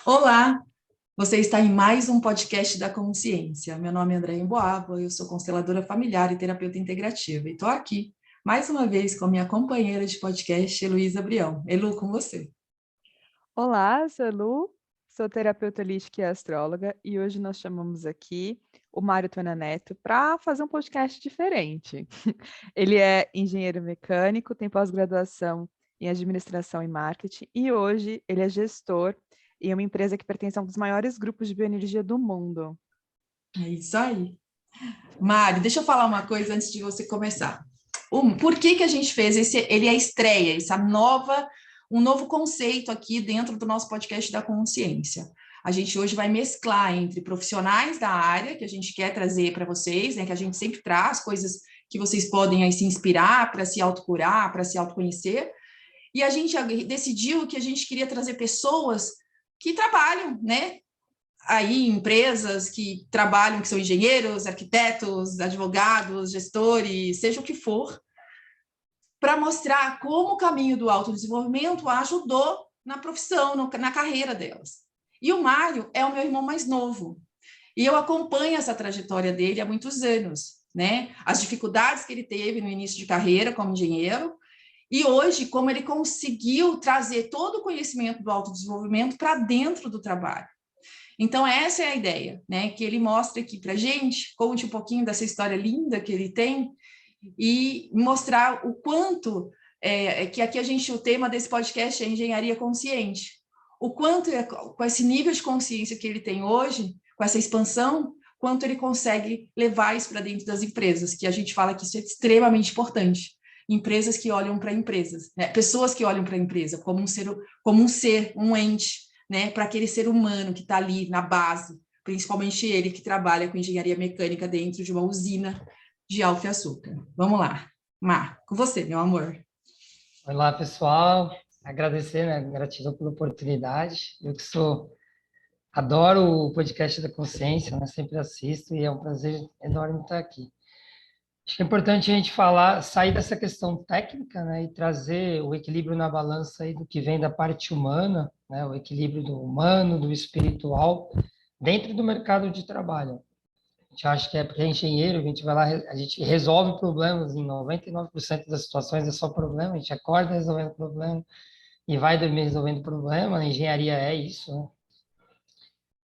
Olá, você está em mais um podcast da Consciência. Meu nome é Andréa Emboava, eu sou consteladora familiar e terapeuta integrativa. E estou aqui, mais uma vez, com a minha companheira de podcast, Heloísa Brião. Elu, com você. Olá, sou a Lu, sou terapeuta holística e astróloga, e hoje nós chamamos aqui o Mário Tona Neto para fazer um podcast diferente. Ele é engenheiro mecânico, tem pós-graduação em administração e marketing, e hoje ele é gestor em uma empresa que pertence a um dos maiores grupos de bioenergia do mundo. É isso aí. Mário, deixa eu falar uma coisa antes de você começar. Por que a gente fez ele é a estreia, um novo conceito aqui dentro do nosso podcast da Consciência. A gente hoje vai mesclar entre profissionais da área, que a gente quer trazer para vocês, né, que a gente sempre traz coisas que vocês podem aí se inspirar para se autocurar, para se autoconhecer, e a gente decidiu que a gente queria trazer pessoas que trabalham, né, aí empresas que trabalham, que são engenheiros, arquitetos, advogados, gestores, seja o que for, para mostrar como o caminho do autodesenvolvimento ajudou na profissão, na carreira delas. E o Mário é o meu irmão mais novo. E eu acompanho essa trajetória dele há muitos anos, né? As dificuldades que ele teve no início de carreira como engenheiro, e hoje, como ele conseguiu trazer todo o conhecimento do autodesenvolvimento para dentro do trabalho. Então, essa é a ideia, né? Que ele mostre aqui para a gente, conte um pouquinho dessa história linda que ele tem e mostrar o quanto que aqui o tema desse podcast é engenharia consciente. O quanto, com esse nível de consciência que ele tem hoje, com essa expansão, quanto ele consegue levar isso para dentro das empresas, que a gente fala que isso é extremamente importante. Empresas que olham para empresas, né? Pessoas que olham para a empresa como um ser, um ente, né? Para aquele ser humano que está ali na base, principalmente ele que trabalha com engenharia mecânica dentro de uma usina de álcool e açúcar. Vamos lá. Mar, com você, meu amor. Olá, pessoal. Agradecer, né? Gratidão pela oportunidade. Eu que adoro o podcast da Consciência, né? Sempre assisto e é um prazer enorme estar aqui. Acho que é importante a gente falar, sair dessa questão técnica, né? E trazer o equilíbrio na balança aí do que vem da parte humana, né? O equilíbrio do humano, do espiritual, dentro do mercado de trabalho. A gente acha que é porque é engenheiro, a gente vai lá, a gente resolve problemas, em 99% das situações é só problema, a gente acorda resolvendo problema e vai dormir resolvendo problema, a engenharia é isso, né?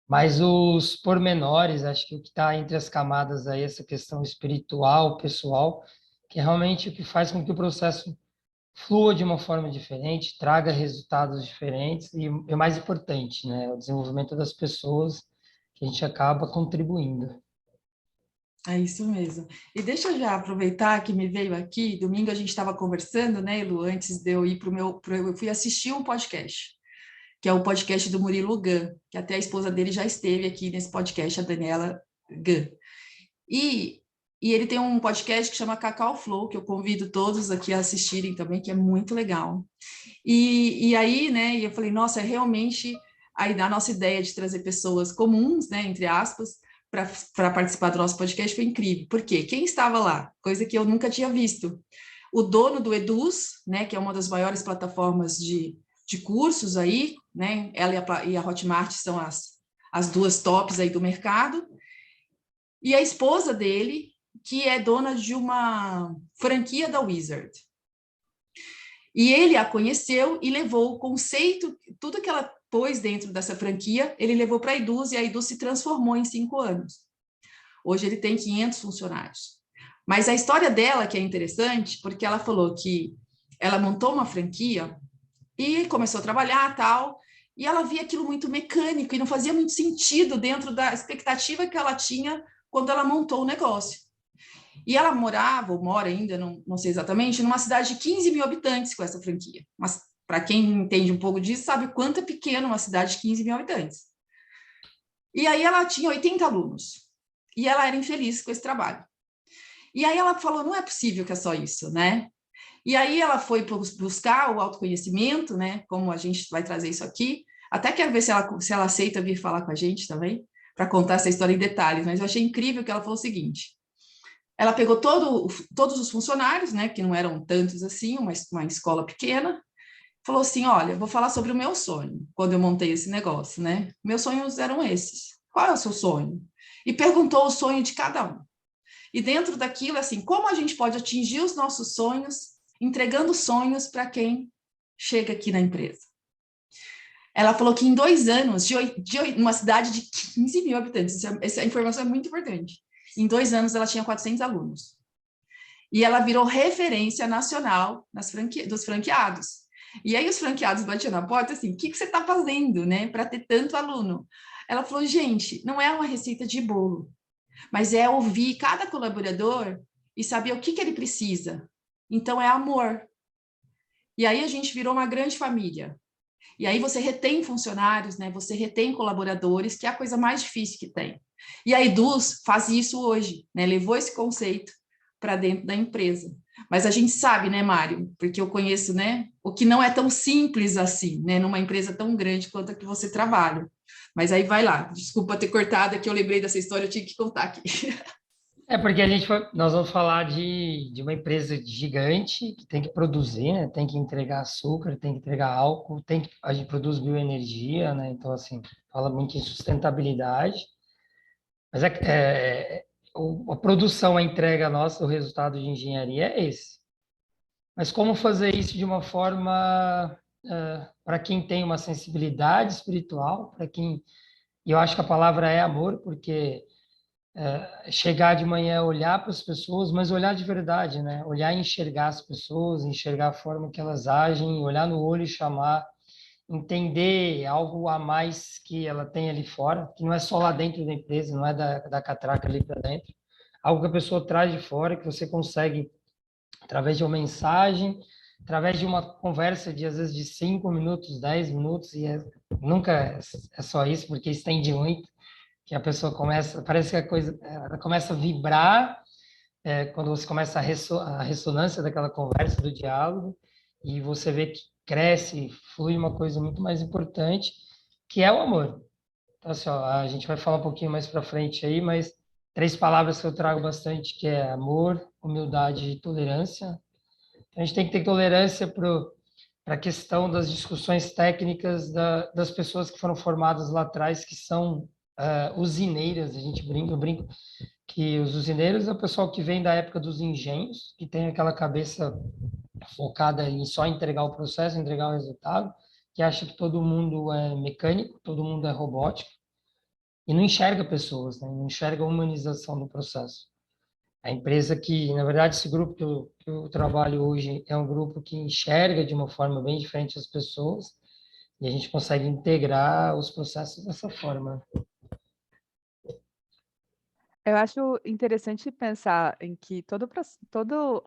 Mas os pormenores, acho que o que está entre as camadas aí, essa questão espiritual, pessoal, que é realmente o que faz com que o processo flua de uma forma diferente, traga resultados diferentes e o mais importante, né, o desenvolvimento das pessoas que a gente acaba contribuindo. É isso mesmo. E deixa eu já aproveitar que me veio aqui, domingo a gente estava conversando, né, Lu, antes de eu ir para o eu fui assistir um podcast, que é o podcast do Murilo Gun, que até a esposa dele já esteve aqui nesse podcast, a Daniela Gun. E, e ele tem um podcast que chama Cacau Flow, que eu convido todos aqui a assistirem também, que é muito legal. E aí, né, eu falei, nossa, é realmente aí a nossa ideia de trazer pessoas comuns, né, entre aspas, para participar do nosso podcast foi incrível. Por quê? Quem estava lá? Coisa que eu nunca tinha visto. O dono do Eduz, né, que é uma das maiores plataformas de cursos aí, né, ela e a Hotmart são as duas tops aí do mercado, e a esposa dele, que é dona de uma franquia da Wizard. E ele a conheceu e levou o conceito, tudo que ela pôs dentro dessa franquia, ele levou para a Eduz e a Eduz se transformou em 5 anos. Hoje ele tem 500 funcionários. Mas a história dela que é interessante, porque ela falou que ela montou uma franquia e começou a trabalhar tal, e ela via aquilo muito mecânico e não fazia muito sentido dentro da expectativa que ela tinha quando ela montou o negócio. E ela morava, ou mora ainda, não sei exatamente, numa cidade de 15 mil habitantes com essa franquia. Mas para quem entende um pouco disso, sabe quanto é pequena uma cidade de 15 mil habitantes. E aí ela tinha 80 alunos. E ela era infeliz com esse trabalho. E aí ela falou, não é possível que é só isso, né? E aí ela foi buscar o autoconhecimento, né? Como a gente vai trazer isso aqui. Até quero ver se ela aceita vir falar com a gente também, para contar essa história em detalhes. Mas eu achei incrível que ela falou o seguinte: ela pegou todos os funcionários, né, que não eram tantos assim, uma escola pequena, falou assim, olha, vou falar sobre o meu sonho, quando eu montei esse negócio, né? Meus sonhos eram esses. Qual é o seu sonho? E perguntou o sonho de cada um. E dentro daquilo, assim, como a gente pode atingir os nossos sonhos, entregando sonhos para quem chega aqui na empresa? Ela falou que em 2 anos, numa cidade de 15 mil habitantes, essa informação é muito importante, em 2 anos ela tinha 400 alunos. E ela virou referência nacional dos franqueados. E aí os franqueados batiam na porta assim, o que você está fazendo, né, para ter tanto aluno? Ela falou, gente, não é uma receita de bolo, mas é ouvir cada colaborador e saber o que ele precisa. Então é amor. E aí a gente virou uma grande família. E aí você retém funcionários, né? Você retém colaboradores, que é a coisa mais difícil que tem. E a Eduz faz isso hoje, né? Levou esse conceito para dentro da empresa. Mas a gente sabe, né, Mário? Porque eu conheço, né, o que não é tão simples assim, né, numa empresa tão grande quanto a que você trabalha. Mas aí vai lá. Desculpa ter cortado, é que eu lembrei dessa história, eu tinha que contar aqui. É porque nós vamos falar de uma empresa gigante que tem que produzir, né? Tem que entregar açúcar, tem que entregar álcool, a gente produz bioenergia, né? Então, assim, fala muito em sustentabilidade. Mas a produção, a entrega nossa, o resultado de engenharia é esse. Mas como fazer isso de uma forma para quem tem uma sensibilidade espiritual, para quem, e eu acho que a palavra é amor, porque chegar de manhã, olhar para as pessoas, mas olhar de verdade, né? Olhar e enxergar as pessoas, enxergar a forma que elas agem, olhar no olho e chamar, entender algo a mais que ela tem ali fora, que não é só lá dentro da empresa, não é da catraca ali para dentro, algo que a pessoa traz de fora, que você consegue, através de uma mensagem, através de uma conversa de, às vezes, de 5 minutos, 10 minutos, e nunca é só isso, porque estende muito, que a pessoa começa, parece que a coisa, ela começa a vibrar quando você começa a ressonância daquela conversa, do diálogo, e você vê que cresce, flui uma coisa muito mais importante, que é o amor. Então, assim, ó, a gente vai falar um pouquinho mais para frente aí, mas 3 palavras que eu trago bastante, que é amor, humildade e tolerância. Então, a gente tem que ter tolerância para a questão das discussões técnicas das pessoas que foram formadas lá atrás, que são usineiras, a gente brinca, eu brinco que os usineiros é o pessoal que vem da época dos engenhos, que tem aquela cabeça focada em só entregar o processo, entregar o resultado, que acha que todo mundo é mecânico, todo mundo é robótico, e não enxerga pessoas, né? Não enxerga a humanização do processo. A empresa que, na verdade, esse grupo que eu trabalho hoje é um grupo que enxerga de uma forma bem diferente as pessoas, e a gente consegue integrar os processos dessa forma. Eu acho interessante pensar em que todo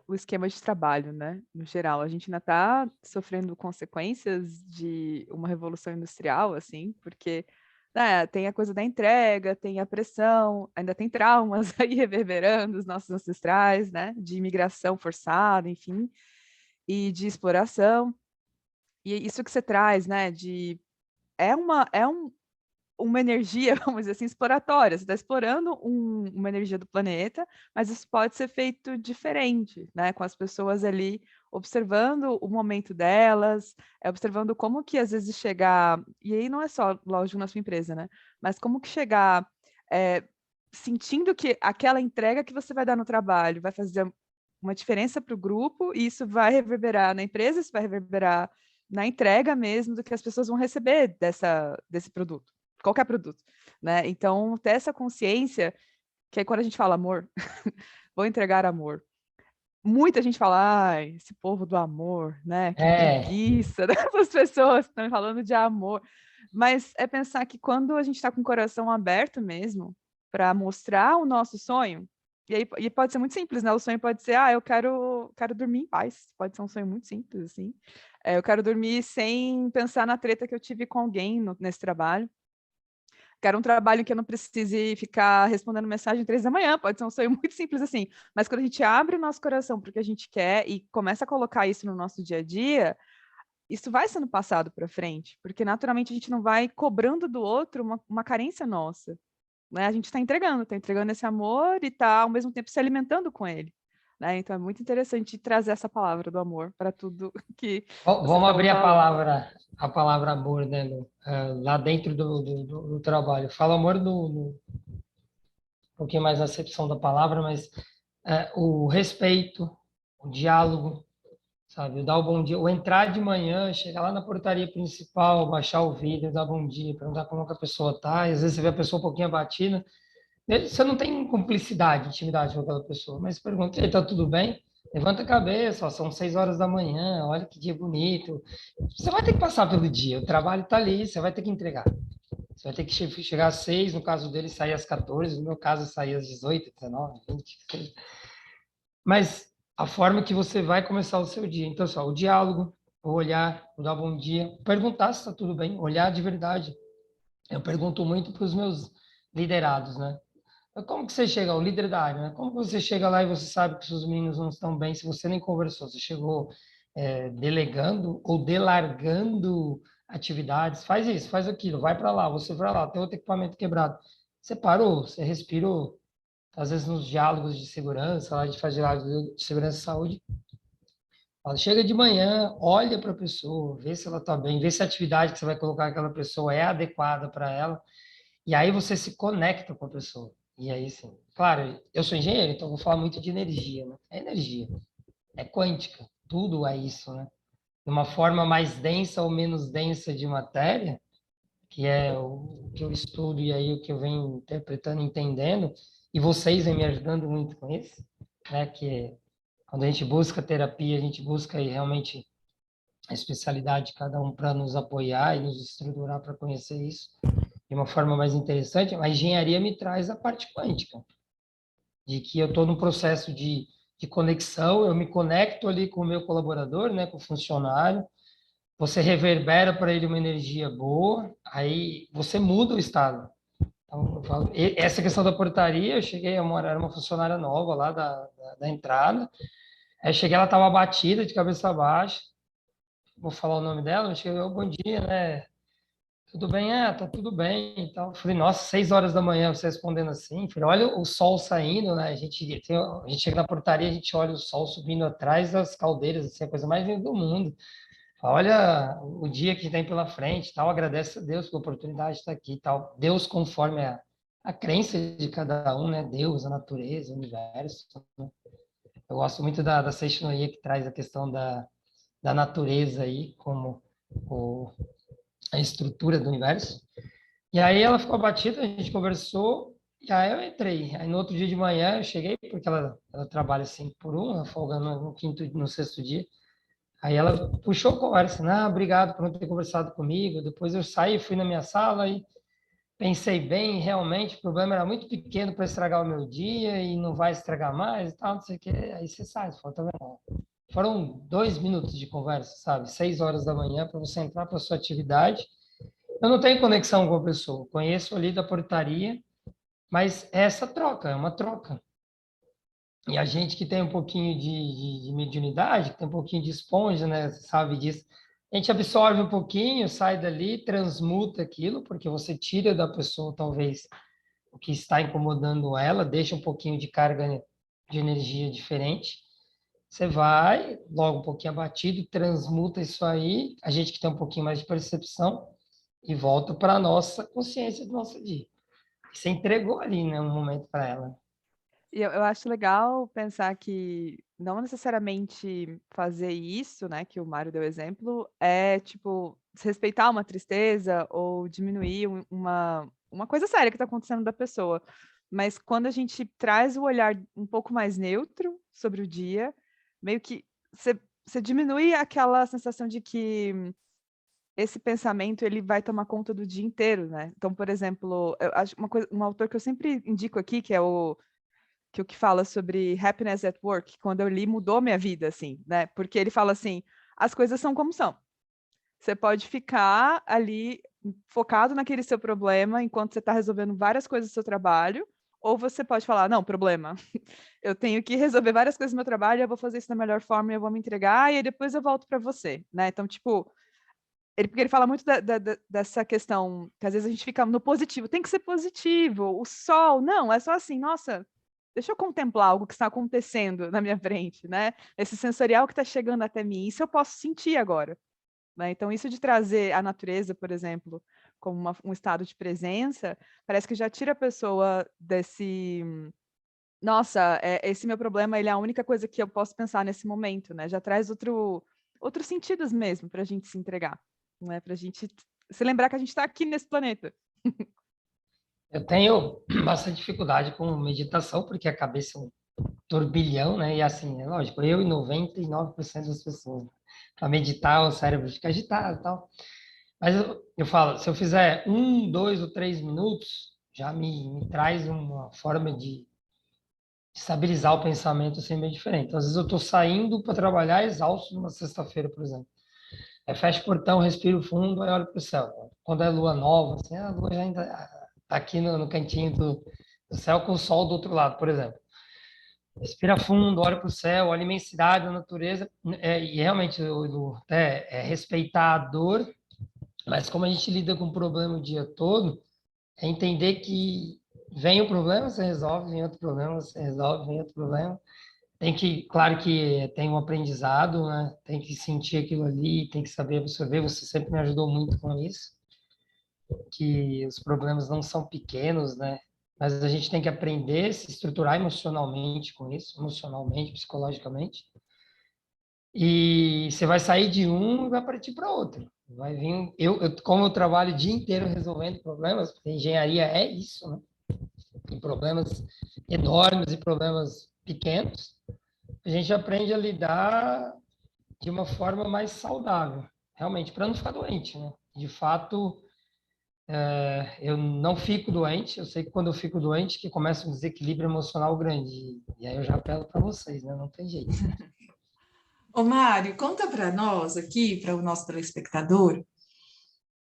o esquema de trabalho, né, no geral, a gente ainda está sofrendo consequências de uma revolução industrial, assim, porque, né, tem a coisa da entrega, tem a pressão, ainda tem traumas aí reverberando os nossos ancestrais, né, de imigração forçada, enfim, e de exploração. E isso que você traz, né, de uma energia, vamos dizer assim, exploratória. Você está explorando uma energia do planeta, mas isso pode ser feito diferente, né? Com as pessoas ali observando o momento delas, observando como que às vezes chegar, e aí não é só, lógico, na sua empresa, né? Mas como que chegar é, sentindo que aquela entrega que você vai dar no trabalho vai fazer uma diferença para o grupo, e isso vai reverberar na empresa, isso vai reverberar na entrega mesmo do que as pessoas vão receber desse produto, qualquer produto, né? Então, ter essa consciência, que é quando a gente fala amor, vou entregar amor. Muita gente fala, ai, esse povo do amor, né? Que É, preguiça dessas pessoas que estão falando de amor. Mas é pensar que quando a gente está com o coração aberto mesmo, para mostrar o nosso sonho, e pode ser muito simples, né? O sonho pode ser, eu quero dormir em paz. Pode ser um sonho muito simples, assim. Eu quero dormir sem pensar na treta que eu tive com alguém nesse trabalho. Quero um trabalho em que eu não precise ficar respondendo mensagem 3 da manhã, pode ser um sonho muito simples assim, mas quando a gente abre o nosso coração para o que a gente quer e começa a colocar isso no nosso dia a dia, isso vai sendo passado para frente, porque naturalmente a gente não vai cobrando do outro uma carência nossa, né? A gente está entregando esse amor e está ao mesmo tempo se alimentando com ele, né? Então é muito interessante trazer essa palavra do amor para tudo que você Vamos estava abrir falando. a palavra amor, né, Lu? Lá dentro do trabalho. Fala amor um pouquinho mais na acepção da palavra, mas o respeito, o diálogo, sabe? O dar o bom dia, o entrar de manhã, chegar lá na portaria principal, baixar o vidro, dar bom dia, perguntar como que a pessoa tá, e às vezes você vê a pessoa um pouquinho abatida, você não tem cumplicidade, intimidade com aquela pessoa, mas pergunta, "Ei, tá tudo bem? Levanta a cabeça, ó, são 6 horas da manhã, olha que dia bonito. Você vai ter que passar pelo dia, o trabalho está ali, você vai ter que entregar. Você vai ter que chegar às 6, no caso dele, sair às 14, no meu caso, sair às 18, 19, 20. Mas a forma que você vai começar o seu dia. Então, só o diálogo, o olhar, o dar bom dia, perguntar se está tudo bem, olhar de verdade. Eu pergunto muito para os meus liderados, né? Como que você chega ao líder da área, né? Como que você chega lá e você sabe que seus meninos não estão bem se você nem conversou? Você chegou delegando ou delargando atividades? Faz isso, faz aquilo, vai para lá, você vai lá, tem outro equipamento quebrado. Você parou, você respirou. Às vezes nos diálogos de segurança, lá a gente faz diálogo de segurança e saúde, fala, chega de manhã, olha para a pessoa, vê se ela está bem, vê se a atividade que você vai colocar aquela pessoa é adequada para ela, e aí você se conecta com a pessoa. E aí, sim, claro, eu sou engenheiro, então vou falar muito de energia, né? É energia, é quântica, tudo é isso, né? De uma forma mais densa ou menos densa de matéria, que é o que eu estudo e aí o que eu venho interpretando, entendendo, e vocês vêm me ajudando muito com isso, né? Que quando a gente busca terapia, a gente busca aí realmente a especialidade de cada um para nos apoiar e nos estruturar para conhecer isso de uma forma mais interessante. A engenharia me traz a parte quântica, de que eu estou num processo de conexão, eu me conecto ali com o meu colaborador, né, com o funcionário, você reverbera para ele uma energia boa, aí você muda o estado. Então, eu falo, essa questão da portaria, eu cheguei a morar, era uma funcionária nova lá da entrada, aí cheguei, ela estava abatida, de cabeça baixa, vou falar o nome dela, eu cheguei, oh, bom dia, né, tudo bem? Tá tudo bem. Então, falei, nossa, 6 horas da manhã você respondendo assim. Falei, olha o sol saindo, né? A gente chega na portaria, a gente olha o sol subindo atrás das caldeiras, assim, a coisa mais linda do mundo. Olha o dia que tem pela frente, tal. Agradece a Deus pela oportunidade de estar aqui, tal. Deus conforme a crença de cada um, né? Deus, a natureza, o universo. Né? Eu gosto muito da Seishinoye, que traz a questão da natureza aí como o, a estrutura do universo. E aí ela ficou abatida, a gente conversou, e aí eu entrei. Aí no outro dia de manhã eu cheguei, porque ela trabalha 5 por 1, ela folga no quinto, no sexto dia. Aí ela puxou a conversa, obrigado por não ter conversado comigo. Depois eu saí, fui na minha sala e pensei bem, realmente o problema era muito pequeno para estragar o meu dia e não vai estragar mais e tal, não sei o que. Aí você sai, você fala, tá vendo? Foram 2 minutos de conversa, sabe? 6 horas da manhã para você entrar para sua atividade. Eu não tenho conexão com a pessoa, conheço ali da portaria, mas essa troca, é uma troca. E a gente que tem um pouquinho de mediunidade, que tem um pouquinho de esponja, né, sabe disso, a gente absorve um pouquinho, sai dali, transmuta aquilo, porque você tira da pessoa, talvez, o que está incomodando ela, deixa um pouquinho de carga de energia diferente. Você vai, logo um pouquinho abatido, transmuta isso aí, a gente que tem um pouquinho mais de percepção, e volta para a nossa consciência do nosso dia. Você entregou ali, né, um momento para ela. E eu acho legal pensar que não necessariamente fazer isso, né, que o Mário deu exemplo, é tipo, respeitar uma tristeza ou diminuir uma coisa séria que está acontecendo da pessoa. Mas quando a gente traz o olhar um pouco mais neutro sobre o dia, meio que você diminui aquela sensação de que esse pensamento ele vai tomar conta do dia inteiro, né? Então, por exemplo, eu acho um autor que eu sempre indico aqui, que é o que fala sobre happiness at work, quando eu li, mudou minha vida, assim, né? Porque ele fala assim, as coisas são como são. Você pode ficar ali focado naquele seu problema enquanto você está resolvendo várias coisas do seu trabalho, ou você pode falar, não, problema, eu tenho que resolver várias coisas do meu trabalho, eu vou fazer isso da melhor forma, eu vou me entregar, e aí depois eu volto para você, né? Então, tipo, porque ele fala muito dessa questão, que às vezes a gente fica no positivo, tem que ser positivo, o sol, não, é só assim, nossa, deixa eu contemplar algo que está acontecendo na minha frente, né? Esse sensorial que está chegando até mim, isso eu posso sentir agora, né? Então, isso de trazer a natureza, por exemplo, como um estado de presença, parece que já tira a pessoa desse, nossa, esse meu problema, ele é a única coisa que eu posso pensar nesse momento, né? Já traz outros sentidos mesmo para a gente se entregar, né? Para a gente se lembrar que a gente está aqui nesse planeta. Eu tenho bastante dificuldade com meditação, porque a cabeça é um turbilhão, né? E assim, é lógico, eu e 99% das pessoas, para meditar, o cérebro fica agitado e tal. Mas eu falo, se eu fizer 1, 2 ou 3 minutos, já me traz uma forma de estabilizar o pensamento assim bem diferente. Então, às vezes eu estou saindo para trabalhar exausto numa sexta-feira, por exemplo. Aí fecho o portão, respiro fundo, aí olho para o céu. Quando é lua nova, assim, a lua já ainda está aqui no cantinho do céu com o sol do outro lado, por exemplo. Respira fundo, olha para o céu, olha a imensidade da natureza, e realmente até é respeitar a dor, mas como a gente lida com o problema o dia todo, é entender que vem o problema, você resolve, vem outro problema, você resolve, vem outro problema. Tem que, claro que tem um aprendizado, né? Tem que sentir aquilo ali, tem que saber absorver. Você sempre me ajudou muito com isso, que os problemas não são pequenos, né? Mas a gente tem que aprender, se estruturar emocionalmente com isso, emocionalmente, psicologicamente. E você vai sair de um e vai partir para outro. Vai vir, como eu trabalho o dia inteiro resolvendo problemas, porque engenharia é isso, né? Tem problemas enormes e problemas pequenos. A gente aprende a lidar de uma forma mais saudável, realmente, para não ficar doente, né? De fato, eu não fico doente, eu sei que quando eu fico doente que começa um desequilíbrio emocional grande, e aí eu já apelo para vocês, né? Não tem jeito. Ô, Mário, conta para nós aqui, para o nosso telespectador,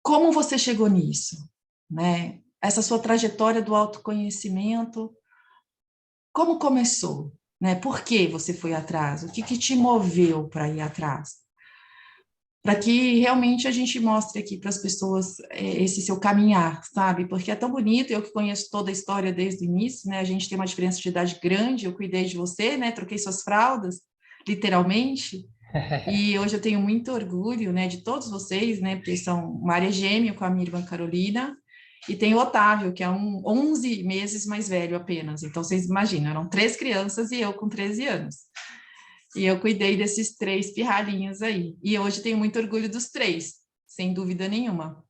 como você chegou nisso, né? Essa sua trajetória do autoconhecimento, como começou, né? Por que você foi atrás? O que que te moveu para ir atrás? Para que realmente a gente mostre aqui para as pessoas esse seu caminhar, sabe? Porque é tão bonito, eu que conheço toda a história desde o início, né? A gente tem uma diferença de idade grande, eu cuidei de você, né? Troquei suas fraldas, literalmente. E hoje eu tenho muito orgulho, né, de todos vocês, né? Porque são uma área gêmea com a minha irmã Carolina, e tem o Otávio, que é 11 meses mais velho apenas. Então, vocês imaginam, eram 3 crianças e eu com 13 anos. E eu cuidei desses 3 pirralhinhos aí. E hoje tenho muito orgulho dos 3, sem dúvida nenhuma.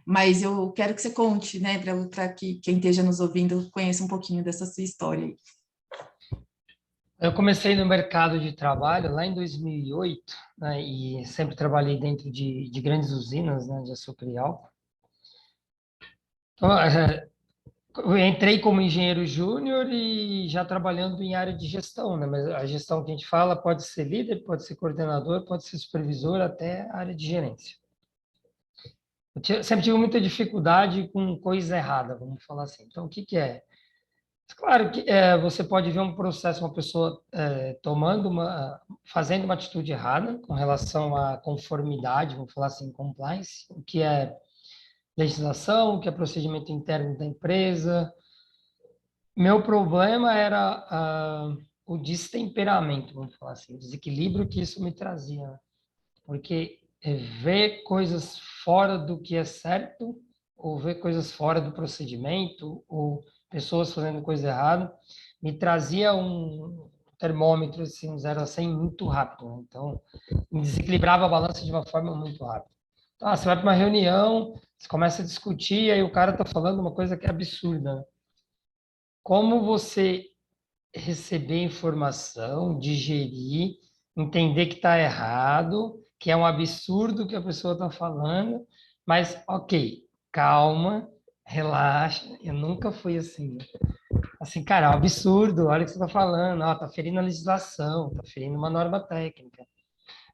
Mas eu quero que você conte, né, para que quem esteja nos ouvindo conheça um pouquinho dessa sua história aí. Eu comecei no mercado de trabalho lá em 2008, né, e sempre trabalhei dentro de grandes usinas, né, de açúcar e álcool. Então, eu entrei como engenheiro júnior e já trabalhando em área de gestão, né? Mas a gestão que a gente fala pode ser líder, pode ser coordenador, pode ser supervisor, até área de gerência. Sempre tive muita dificuldade com coisa errada, vamos falar assim. Então, o que que é? Claro que você pode ver um processo, uma pessoa fazendo uma atitude errada com relação à conformidade, vamos falar assim, compliance, o que é legislação, o que é procedimento interno da empresa. Meu problema era o destemperamento, vamos falar assim, o desequilíbrio que isso me trazia, né? Porque ver coisas fora do que é certo, ou ver coisas fora do procedimento, ou pessoas fazendo coisa errada, me trazia um termômetro, assim, um 0 a 100 muito rápido, né? Então, me desequilibrava a balança de uma forma muito rápida. Então, você vai para uma reunião, você começa a discutir, aí o cara está falando uma coisa que é absurda, né? Como você receber informação, digerir, entender que está errado, que é um absurdo que a pessoa está falando, mas ok, calma, relaxa. Eu nunca fui assim. Assim, cara, é um absurdo, olha o que você está falando, está ferindo a legislação, está ferindo uma norma técnica.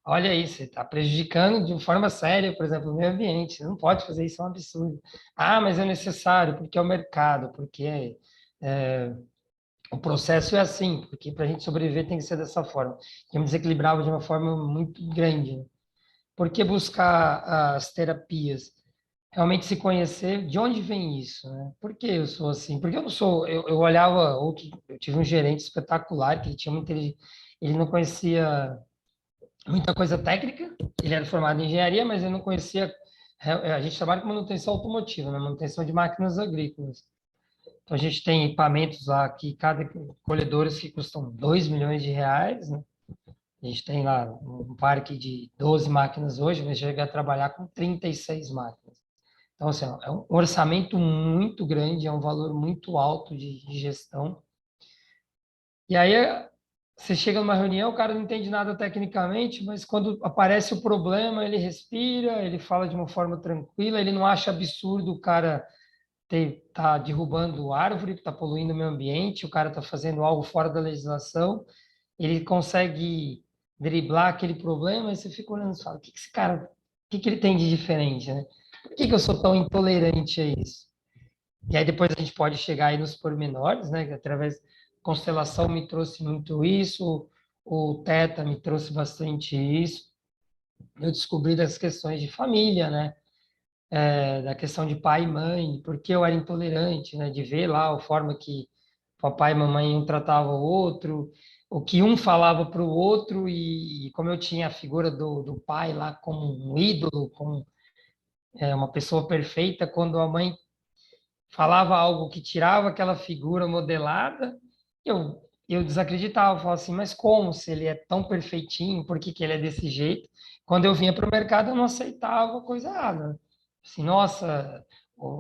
Olha isso, você está prejudicando de forma séria, por exemplo, o meio ambiente. Você não pode fazer isso, é um absurdo. Ah, mas é necessário, porque é o mercado, porque o processo é assim, porque para a gente sobreviver tem que ser dessa forma. Eu me desequilibrava de uma forma muito grande. Por que buscar as terapias? realmente se conhecer de onde vem isso, né? Por que eu sou assim? Porque eu não sou, eu olhava outro, eu tive um gerente espetacular que ele tinha muita, ele não conhecia muita coisa técnica, ele era formado em engenharia, mas ele não conhecia, a gente trabalha com manutenção automotiva, né? Manutenção de máquinas agrícolas. Então a gente tem equipamentos lá que cada colhedores que custam 2 milhões de reais, né? A gente tem lá um parque de 12 máquinas hoje, mas chega a trabalhar com 36 máquinas. Então, assim, ó, é um orçamento muito grande, é um valor muito alto de gestão. E aí, você chega numa reunião, o cara não entende nada tecnicamente, mas quando aparece o problema, ele respira, ele fala de uma forma tranquila, ele não acha absurdo o cara tá derrubando árvore, tá poluindo o meio ambiente, o cara tá fazendo algo fora da legislação, ele consegue driblar aquele problema, e você fica olhando e fala, o que que esse cara, o que que ele tem de diferente, né? Por que que eu sou tão intolerante a isso? E aí depois a gente pode chegar aí nos pormenores, né? Que através constelação me trouxe muito isso, o Teta me trouxe bastante isso. Eu descobri das questões de família, né? Da questão de pai e mãe, porque eu era intolerante, né? De ver lá a forma que papai e mamãe um tratava o outro, o que um falava para o outro, e como eu tinha a figura do pai lá como um ídolo, como uma pessoa perfeita, quando a mãe falava algo que tirava aquela figura modelada, eu desacreditava, eu falava assim, mas como se ele é tão perfeitinho, por que que ele é desse jeito? Quando eu vinha para o mercado, eu não aceitava coisa errada. Assim, nossa,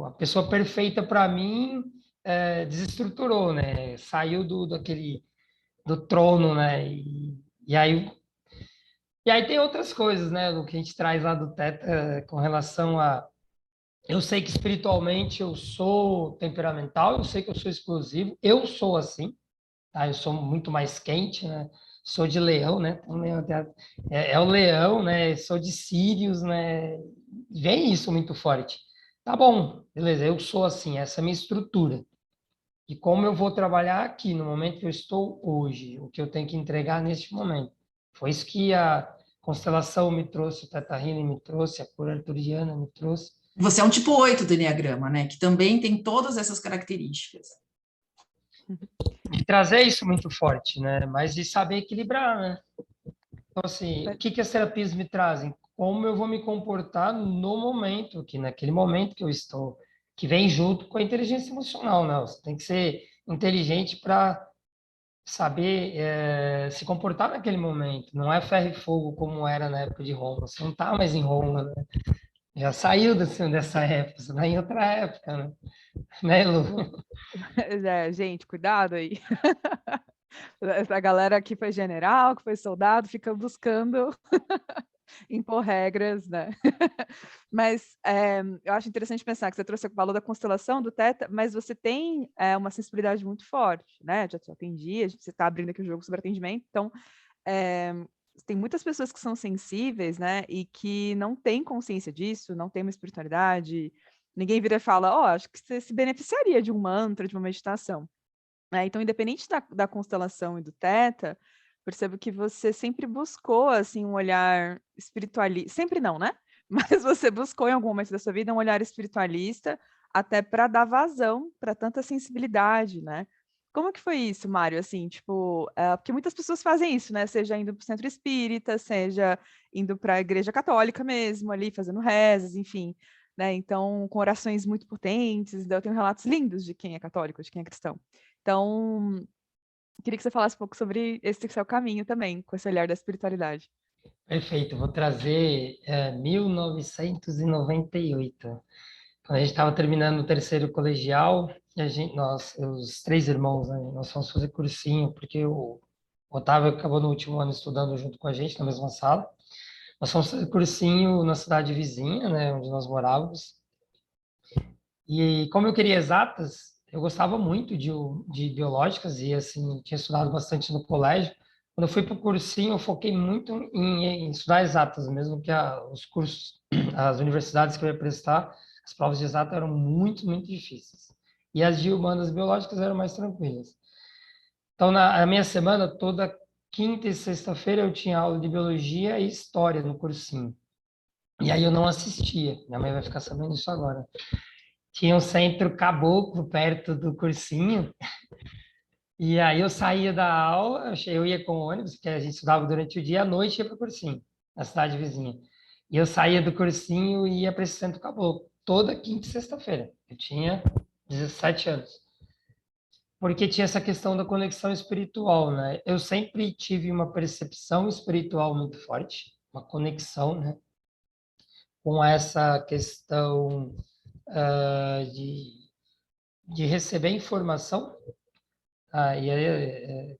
a pessoa perfeita para mim desestruturou, né? Saiu do trono, né? E aí tem outras coisas, né? Do que a gente traz lá do Teta com relação a eu sei que espiritualmente eu sou temperamental, eu sei que eu sou explosivo, eu sou assim, tá? Eu sou muito mais quente, né? Sou de leão, né? Então, é o leão, né? Sou de Sírios, né? Vem isso muito forte. Tá bom, beleza, eu sou assim, essa é a minha estrutura. E como eu vou trabalhar aqui, no momento que eu estou hoje, o que eu tenho que entregar neste momento. Foi isso que a constelação me trouxe, o Teta Healing me trouxe, a cura arturiana me trouxe. Você é um tipo 8 do Enneagrama, né? Que também tem todas essas características. De trazer isso muito forte, né? Mas de saber equilibrar, né? Então, assim, o que que as terapias me trazem? Como eu vou me comportar no momento, que naquele momento que eu estou, que vem junto com a inteligência emocional, né? Você tem que ser inteligente para saber se comportar naquele momento. Não é ferro e fogo como era na época de Roma. Você não está mais em Roma, né? Já saiu dessa época, você está em outra época, né? Né, Lu? Gente, cuidado aí. Essa galera que foi general, que foi soldado, fica buscando impor regras, né? Mas eu acho interessante pensar que você trouxe o valor da constelação do Teta, mas você tem uma sensibilidade muito forte, né? Já te atendi, você está abrindo aqui o jogo sobre atendimento, então tem muitas pessoas que são sensíveis, né? E que não têm consciência disso, não têm uma espiritualidade. Ninguém vira e fala, ó, acho que você se beneficiaria de um mantra, de uma meditação. Então, independente da constelação e do Teta, percebo que você sempre buscou assim um olhar espiritualista, sempre não, né? Mas você buscou em algum momento da sua vida um olhar espiritualista, até para dar vazão para tanta sensibilidade, né? Como que foi isso, Mário? Assim, tipo, porque muitas pessoas fazem isso, né? Seja indo para o centro espírita, seja indo para a igreja católica mesmo, ali fazendo rezas, enfim, né? Então, com orações muito potentes. Eu tenho relatos lindos de quem é católico, de quem é cristão. Então, queria que você falasse um pouco sobre esse seu caminho também, com esse olhar da espiritualidade. Perfeito, vou trazer 1998. Quando a gente estava terminando o terceiro colegial, e os três irmãos, né, nós fomos fazer cursinho, porque o Otávio acabou no último ano estudando junto com a gente, na mesma sala. Nós fomos fazer cursinho na cidade vizinha, né, onde nós morávamos. E como eu queria exatas, eu gostava muito de biológicas e, assim, tinha estudado bastante no colégio. Quando eu fui para o cursinho, eu foquei muito em estudar exatas, mesmo que os cursos, as universidades que eu ia prestar, as provas de exatas eram muito, muito difíceis. E as de humanas biológicas eram mais tranquilas. Então, na minha semana, toda quinta e sexta-feira, eu tinha aula de biologia e história no cursinho. E aí eu não assistia. Minha mãe vai ficar sabendo disso agora. Tinha um centro caboclo perto do cursinho. E aí eu saía da aula, eu ia com o ônibus, que a gente estudava durante o dia, à noite ia para o cursinho, na cidade vizinha. E eu saía do cursinho e ia para esse centro caboclo, toda quinta e sexta-feira. Eu tinha 17 anos. Porque tinha essa questão da conexão espiritual, né? Eu sempre tive uma percepção espiritual muito forte, uma conexão, né? Com essa questão de receber informação. E aí,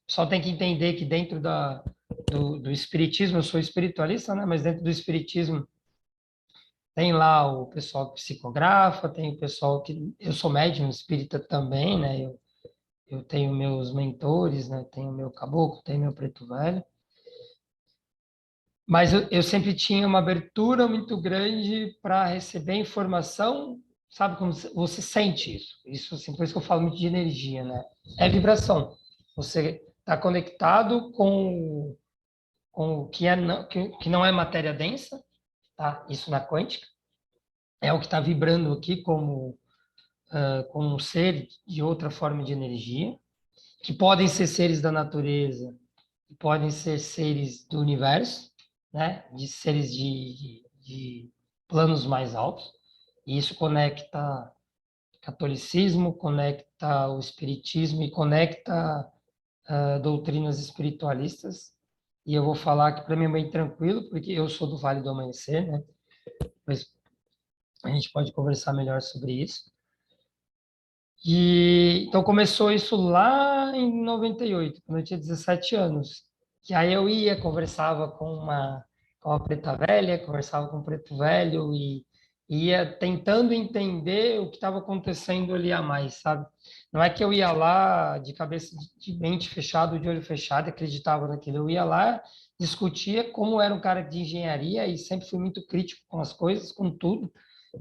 só tem que entender que dentro do espiritismo, eu sou espiritualista, né? Mas dentro do espiritismo tem lá o pessoal que psicografa, tem o pessoal que... Eu sou médium espírita também, né? Eu tenho meus mentores, né? Tenho meu caboclo, tenho meu preto velho. Mas eu sempre tinha uma abertura muito grande para receber informação, sabe como você sente isso? Isso, assim, por isso que eu falo muito de energia, né? É vibração. Você está conectado com o que, que não é matéria densa, tá? Isso na quântica. É o que está vibrando aqui como um ser de outra forma de energia, que podem ser seres da natureza, podem ser seres do universo, né? De seres de planos mais altos. E isso conecta catolicismo, conecta o espiritismo e conecta doutrinas espiritualistas. E eu vou falar que para mim é bem tranquilo, porque eu sou do Vale do Amanhecer, né? Depois a gente pode conversar melhor sobre isso. E então começou isso lá em 98, quando eu tinha 17 anos. Que aí eu ia, conversava com a preta velha, conversava com o preto velho e ia tentando entender o que estava acontecendo ali a mais, sabe? Não é que eu ia lá de cabeça, de mente fechada, de olho fechado, e acreditava naquilo. Eu ia lá, discutia como era um cara de engenharia e sempre fui muito crítico com as coisas, com tudo.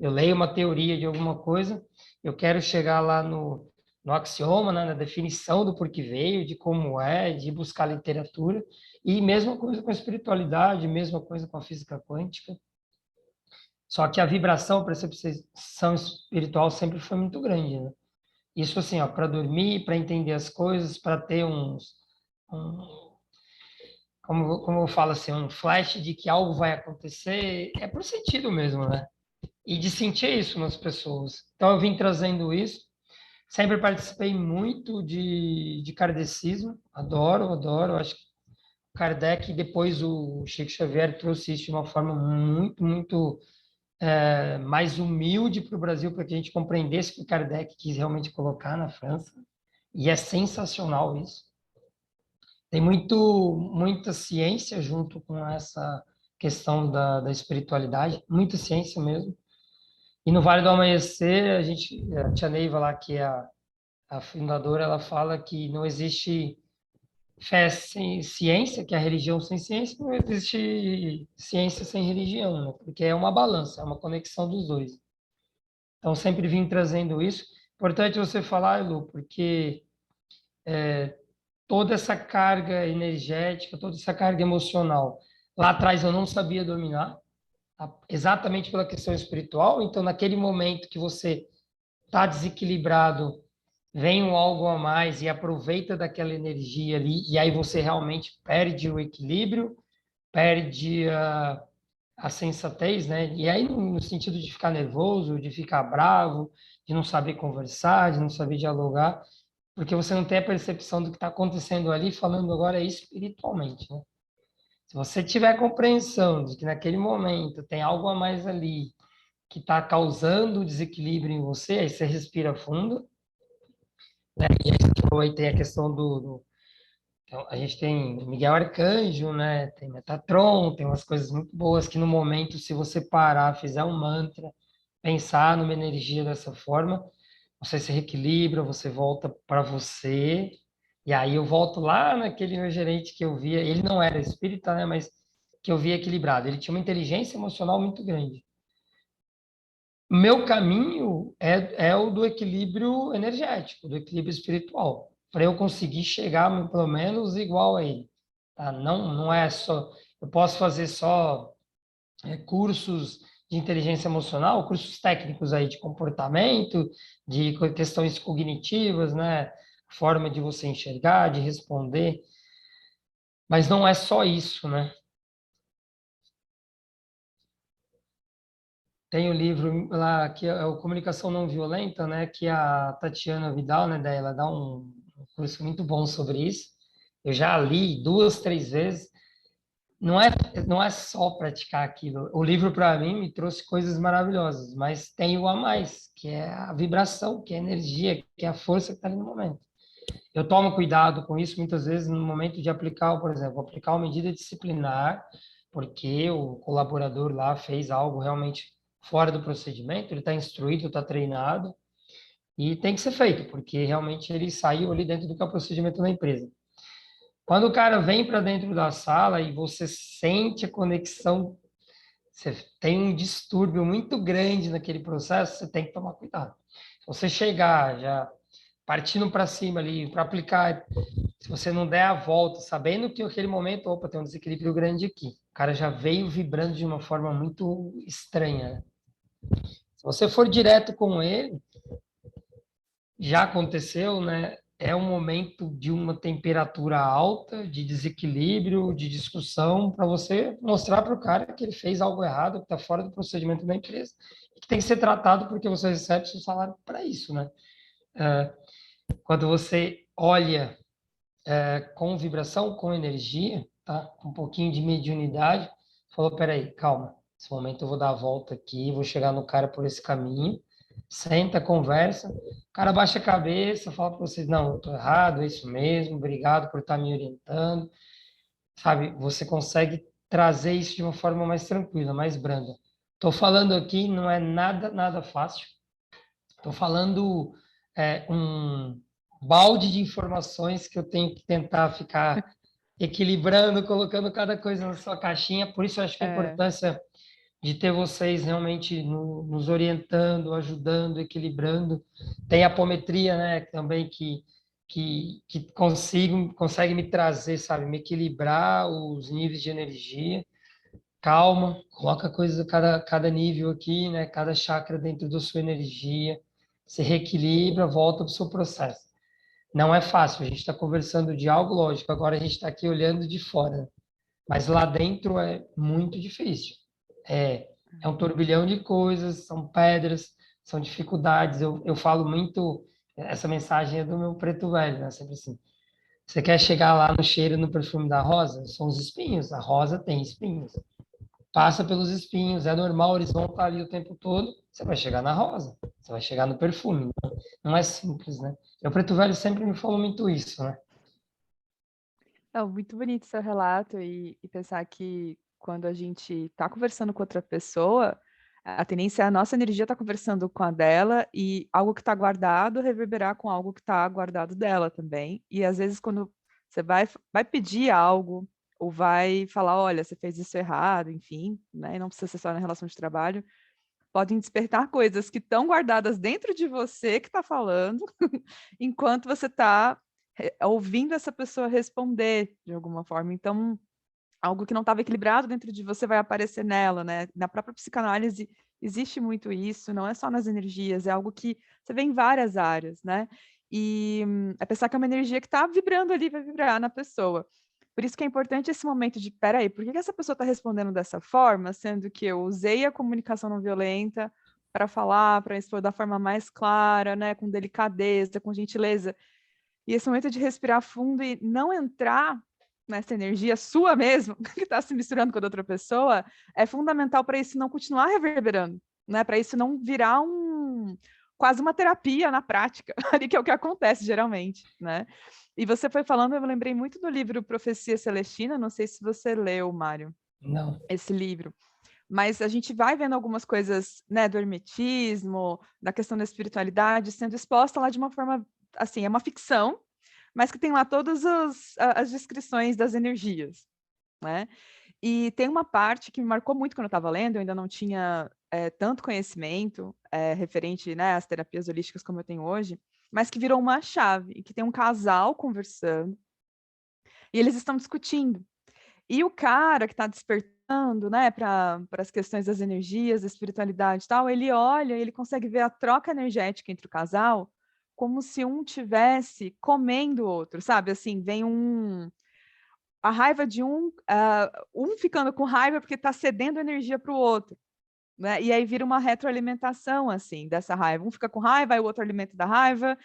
Eu leio uma teoria de alguma coisa, eu quero chegar lá no axioma, né, na definição do porquê veio, de como é, de buscar literatura, e mesma coisa com a espiritualidade, mesma coisa com a física quântica. Só que a vibração, a percepção espiritual sempre foi muito grande, né? Isso assim, ó, para dormir, para entender as coisas, para ter um, como eu falo assim, um flash de que algo vai acontecer, é por sentido mesmo, né? E de sentir isso nas pessoas. Então eu vim trazendo isso. Sempre participei muito de kardecismo, adoro, adoro. Acho que Kardec, depois o Chico Xavier trouxe isso de uma forma muito, muito mais humilde para o Brasil, para que a gente compreendesse o que Kardec quis realmente colocar na França. E é sensacional isso. Tem muita ciência junto com essa questão da espiritualidade, muita ciência mesmo. E no Vale do Amanhecer, a tia Neiva lá, que é a fundadora, ela fala que não existe fé sem ciência, que é a religião sem ciência, não existe ciência sem religião, né? Porque é uma balança, é uma conexão dos dois. Então, sempre vim trazendo isso. Importante você falar, Lu, porque toda essa carga energética, toda essa carga emocional, lá atrás eu não sabia dominar, tá? Exatamente pela questão espiritual. Então, naquele momento que você está desequilibrado, vem um algo a mais e aproveita daquela energia ali, e aí você realmente perde o equilíbrio, perde a sensatez, né? E aí, no sentido de ficar nervoso, de ficar bravo, de não saber conversar, de não saber dialogar, porque você não tem a percepção do que está acontecendo ali, falando agora espiritualmente, né? Se você tiver compreensão de que naquele momento tem algo a mais ali que está causando desequilíbrio em você, aí você respira fundo, né? E aí tem a questão então, a gente tem Miguel Arcanjo, né? Tem Metatron, tem umas coisas muito boas que no momento, se você parar, fizer um mantra, pensar numa energia dessa forma, você se reequilibra, você volta para você. E aí eu volto lá naquele meu gerente que eu via, ele não era espírita, né? Mas que eu via equilibrado. Ele tinha uma inteligência emocional muito grande. Meu caminho é o do equilíbrio energético, do equilíbrio espiritual, para eu conseguir chegar pelo menos igual a ele. Tá? Não é só, eu posso fazer só cursos de inteligência emocional, cursos técnicos aí de comportamento, de questões cognitivas, né? Forma de você enxergar, de responder. Mas não é só isso, né? Tem o livro lá que é o Comunicação Não Violenta, né? Que a Tatiana Vidal, né? Daí ela dá um curso muito bom sobre isso. Eu já li 2, 3 vezes. Não é só praticar aquilo. O livro, para mim, me trouxe coisas maravilhosas, mas tem o a mais, que é a vibração, que é a energia, que é a força que está ali no momento. Eu tomo cuidado com isso muitas vezes no momento de aplicar, por exemplo, aplicar uma medida disciplinar, porque o colaborador lá fez algo realmente fora do procedimento, ele está instruído, está treinado, e tem que ser feito, porque realmente ele saiu ali dentro do que é o procedimento da empresa. Quando o cara vem para dentro da sala e você sente a conexão, você tem um distúrbio muito grande naquele processo, você tem que tomar cuidado. Se você chegar já partindo para cima ali, para aplicar, se você não der a volta, sabendo que naquele momento, opa, tem um desequilíbrio grande aqui. O cara já veio vibrando de uma forma muito estranha, né? Se você for direto com ele, já aconteceu, né? É um momento de uma temperatura alta, de desequilíbrio, de discussão, para você mostrar para o cara que ele fez algo errado, que está fora do procedimento da empresa, e que tem que ser tratado porque você recebe seu salário para isso, né? Quando você olha com vibração, com energia, tá? Com um pouquinho de mediunidade, falou, peraí, calma, nesse momento eu vou dar a volta aqui, vou chegar no cara por esse caminho, senta, conversa, o cara baixa a cabeça, fala para vocês, não, eu estou errado, é isso mesmo, obrigado por estar me orientando, sabe? Você consegue trazer isso de uma forma mais tranquila, mais branda. Estou falando aqui, não é nada fácil. Estou falando um balde de informações que eu tenho que tentar ficar equilibrando, colocando cada coisa na sua caixinha. Por isso eu acho que a importância de ter vocês realmente nos orientando, ajudando, equilibrando. Tem a apometria, né, também que consegue me trazer, sabe, me equilibrar os níveis de energia. Calma, coloca coisa cada nível aqui, né, cada chakra dentro da sua energia. Se reequilibra, volta para o seu processo. Não é fácil, a gente está conversando de algo lógico, agora a gente está aqui olhando de fora. Mas lá dentro é muito difícil. É um turbilhão de coisas, são pedras, são dificuldades. Eu falo muito, essa mensagem é do meu preto velho, né? Sempre assim. Você quer chegar lá no cheiro, no perfume da rosa? São os espinhos. A rosa tem espinhos. Passa pelos espinhos, é normal, eles vão estar ali o tempo todo. Você vai chegar na rosa, você vai chegar no perfume. Não é simples, né? O preto velho sempre me falou muito isso, né? Não, muito bonito seu relato e pensar que quando a gente está conversando com outra pessoa, a tendência é a nossa energia estar conversando com a dela e algo que está guardado reverberar com algo que está guardado dela também. E às vezes quando você vai pedir algo ou vai falar, olha, você fez isso errado, enfim, né? E não precisa ser só na relação de trabalho, podem despertar coisas que estão guardadas dentro de você que está falando, enquanto você está ouvindo essa pessoa responder de alguma forma. Então, algo que não estava equilibrado dentro de você vai aparecer nela, né? Na própria psicanálise existe muito isso, não é só nas energias, é algo que você vê em várias áreas, né? E é pensar que é uma energia que está vibrando ali, vai vibrar na pessoa. Por isso que é importante esse momento de, peraí, por que essa pessoa está respondendo dessa forma, sendo que eu usei a comunicação não violenta para falar, para expor da forma mais clara, né, com delicadeza, com gentileza. E esse momento de respirar fundo e não entrar nessa energia sua mesmo, que está se misturando com a outra pessoa, é fundamental para isso não continuar reverberando, né? Para isso não virar quase uma terapia na prática, ali que é o que acontece geralmente, né? E você foi falando, eu me lembrei muito do livro Profecia Celestina, não sei se você leu, Mário, Não. esse livro. Mas a gente vai vendo algumas coisas, né, do hermetismo, da questão da espiritualidade, sendo exposta lá de uma forma, assim, é uma ficção, mas que tem lá todas as descrições das energias, né? E tem uma parte que me marcou muito quando eu estava lendo, eu ainda não tinha tanto conhecimento referente, né, às terapias holísticas como eu tenho hoje, mas que virou uma chave, e que tem um casal conversando, e eles estão discutindo. E o cara que está despertando né, para as questões das energias, da espiritualidade e tal, ele olha, ele consegue ver a troca energética entre o casal como se um tivesse comendo o outro, sabe? Assim, vem a raiva de um ficando com raiva porque está cedendo energia para o outro, né? E aí vira uma retroalimentação, assim, dessa raiva. Um fica com raiva, aí o outro alimenta da raiva,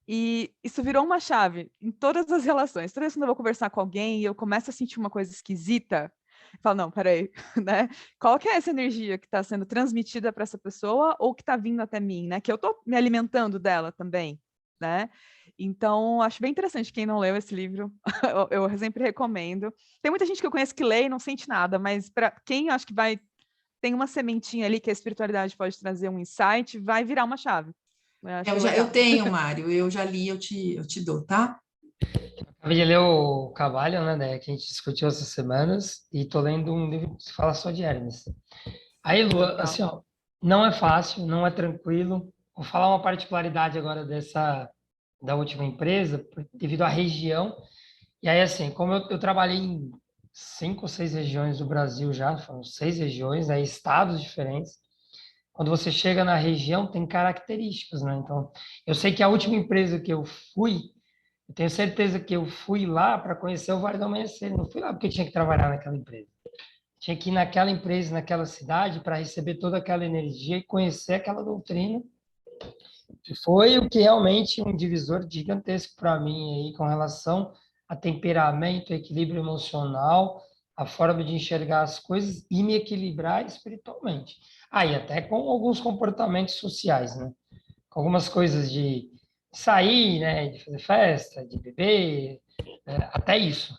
e isso virou uma chave em todas as relações. Toda vez que eu vou conversar com alguém e eu começo a sentir uma coisa esquisita, eu falo, não, peraí, né? Qual que é essa energia que está sendo transmitida para essa pessoa ou que está vindo até mim, né? Que eu estou me alimentando dela também, né? Então, acho bem interessante. Quem não leu esse livro, eu sempre recomendo. Tem muita gente que eu conheço que lê e não sente nada, mas para quem acho que tem uma sementinha ali que a espiritualidade pode trazer um insight, vai virar uma chave. Eu acho Eu legal. tenho, Mário, eu já li, eu te dou, tá? Acabei de ler o Cavalho, né, que a gente discutiu essas semanas, e tô lendo um livro que fala só de Hermes. Aí, Lu, Legal. assim, ó, não é fácil, não é tranquilo. Vou falar uma particularidade agora da última empresa, devido à região. E aí, assim, como eu trabalhei em 5 ou 6 regiões do Brasil já, foram 6 regiões, né, estados diferentes. Quando você chega na região, tem características, né? Então, eu sei que a última empresa que eu fui, eu tenho certeza que eu fui lá para conhecer o Vale do Amanhecer. Não fui lá porque tinha que trabalhar naquela empresa. Tinha que ir naquela empresa, naquela cidade, para receber toda aquela energia e conhecer aquela doutrina. E foi o que realmente um divisor gigantesco para mim aí com relação a temperamento, equilíbrio emocional, a forma de enxergar as coisas e me equilibrar espiritualmente. Aí até com alguns comportamentos sociais, né? Com algumas coisas de sair, né, de fazer festa, de beber, até isso,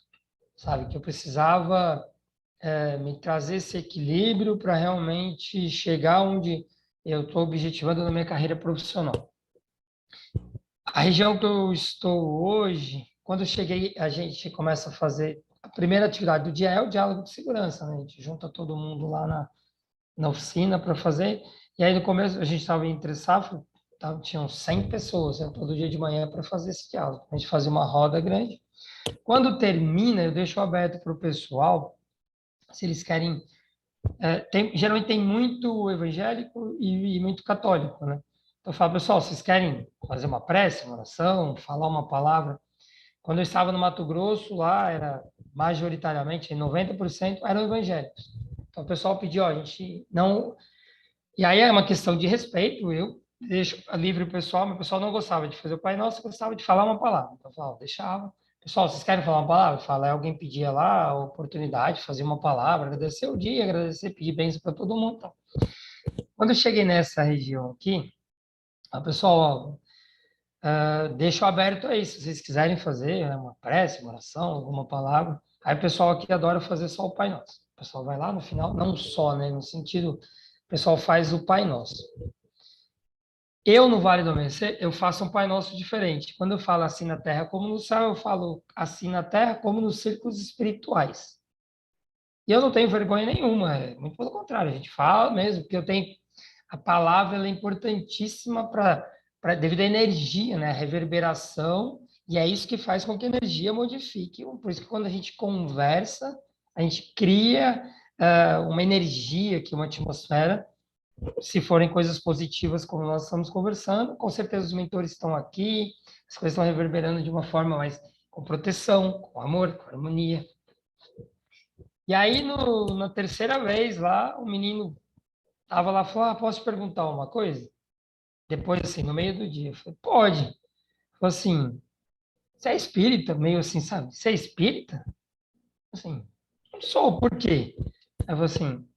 sabe? Que eu precisava me trazer esse equilíbrio para realmente chegar onde eu estou objetivando na minha carreira profissional. A região que eu estou hoje, quando eu cheguei, a gente começa a fazer a primeira atividade do dia é o diálogo de segurança, né? A gente junta todo mundo lá na oficina para fazer. E aí no começo a gente estava em entre safra, tinham 100 pessoas, né, todo dia de manhã para fazer esse diálogo. A gente fazia uma roda grande. Quando termina, eu deixo aberto para o pessoal, se eles querem. Geralmente tem muito evangélico e muito católico, né? Então eu falo, pessoal, vocês querem fazer uma prece, uma oração, falar uma palavra? Quando eu estava no Mato Grosso, lá era majoritariamente, 90% eram evangélicos. Então o pessoal pediu, ó, a gente não. E aí é uma questão de respeito, eu deixo livre o pessoal, mas o pessoal não gostava de fazer o Pai Nosso, gostava de falar uma palavra. Então eu falava, deixava. Pessoal, vocês querem falar uma palavra? Fala, aí alguém pedia lá a oportunidade de fazer uma palavra, agradecer o dia, agradecer, pedir bênção para todo mundo. Então. Quando eu cheguei nessa região aqui, a pessoal, deixo aberto aí, se vocês quiserem fazer, né, uma prece, uma oração, alguma palavra. Aí o pessoal aqui adora fazer só o Pai Nosso. O pessoal vai lá no final, não só, né, no sentido, o pessoal faz o Pai Nosso. Eu, no Vale do Amanhecer, eu faço um Pai Nosso diferente. Quando eu falo assim na terra como no céu, eu falo assim na terra como nos círculos espirituais. E eu não tenho vergonha nenhuma, muito pelo contrário, a gente fala mesmo, porque eu tenho a palavra ela é importantíssima devido à energia, né, a reverberação, e é isso que faz com que a energia modifique. Por isso que quando a gente conversa, a gente cria uma energia aqui, uma atmosfera. Se forem coisas positivas, como nós estamos conversando, com certeza os mentores estão aqui, as coisas estão reverberando de uma forma mais com proteção, com amor, com harmonia. E aí, na terceira vez lá, o menino estava lá e falou, posso te perguntar uma coisa? Depois, assim, no meio do dia, eu falei, pode. Falei assim, você é espírita? Meio assim, sabe? Você é espírita? Assim, não sou, por quê? Aí eu falei assim,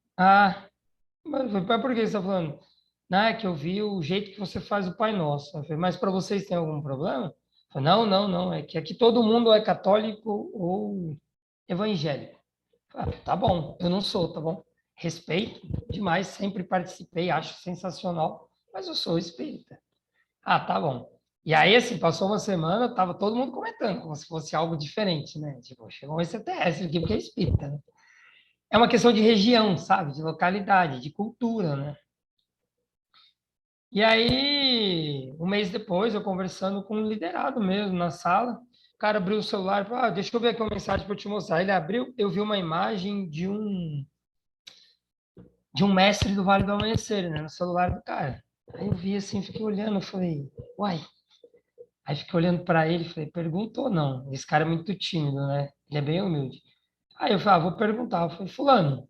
mas por que você está falando? Não, é que eu vi o jeito que você faz o Pai Nosso. Eu falei, mas para vocês tem algum problema? Eu falei, não, não, não, é que aqui todo mundo é católico ou evangélico. Eu falei, tá bom, eu não sou, tá bom? Respeito demais, sempre participei, acho sensacional, mas eu sou espírita. Tá bom. E aí, assim, passou uma semana, tava todo mundo comentando, como se fosse algo diferente, né? Tipo, chegou um extraterrestre aqui porque é espírita, né? É uma questão de região, sabe? De localidade, de cultura, né? E aí, um mês depois, eu conversando com um liderado mesmo na sala, o cara abriu o celular e falou, deixa eu ver aqui uma mensagem para eu te mostrar. Ele abriu, eu vi uma imagem de um de um mestre do Vale do Amanhecer, né, no celular do cara. Aí eu vi assim, fiquei olhando, eu falei, uai. Aí fiquei olhando para ele, falei, pergunta ou não? Esse cara é muito tímido, né? Ele é bem humilde. Aí eu falei, vou perguntar. Eu falei, fulano,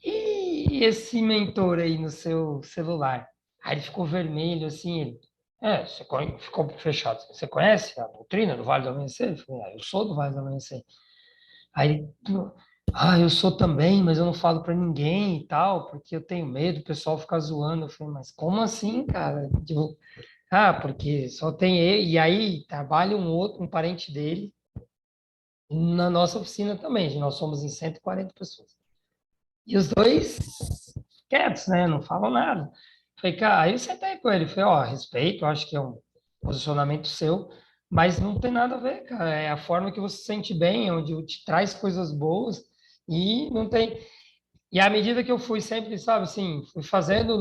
e esse mentor aí no seu celular? Aí ele ficou vermelho, assim, ele, ficou fechado. Você conhece a doutrina do Vale do Amanhecer? Eu falei, eu sou do Vale do Amanhecer. Aí, eu sou também, mas eu não falo para ninguém e tal, porque eu tenho medo, o pessoal ficar zoando. Eu falei, mas como assim, cara? Tipo, porque só tem ele, e aí trabalha um parente dele, na nossa oficina também, nós somos em 140 pessoas. E os dois quietos, né? Não falam nada. Falei, cara, aí eu sentei com ele, falei, respeito, acho que é um posicionamento seu, mas não tem nada a ver, cara. É a forma que você se sente bem, onde te traz coisas boas e não tem. E à medida que eu fui sempre, sabe, assim, fui fazendo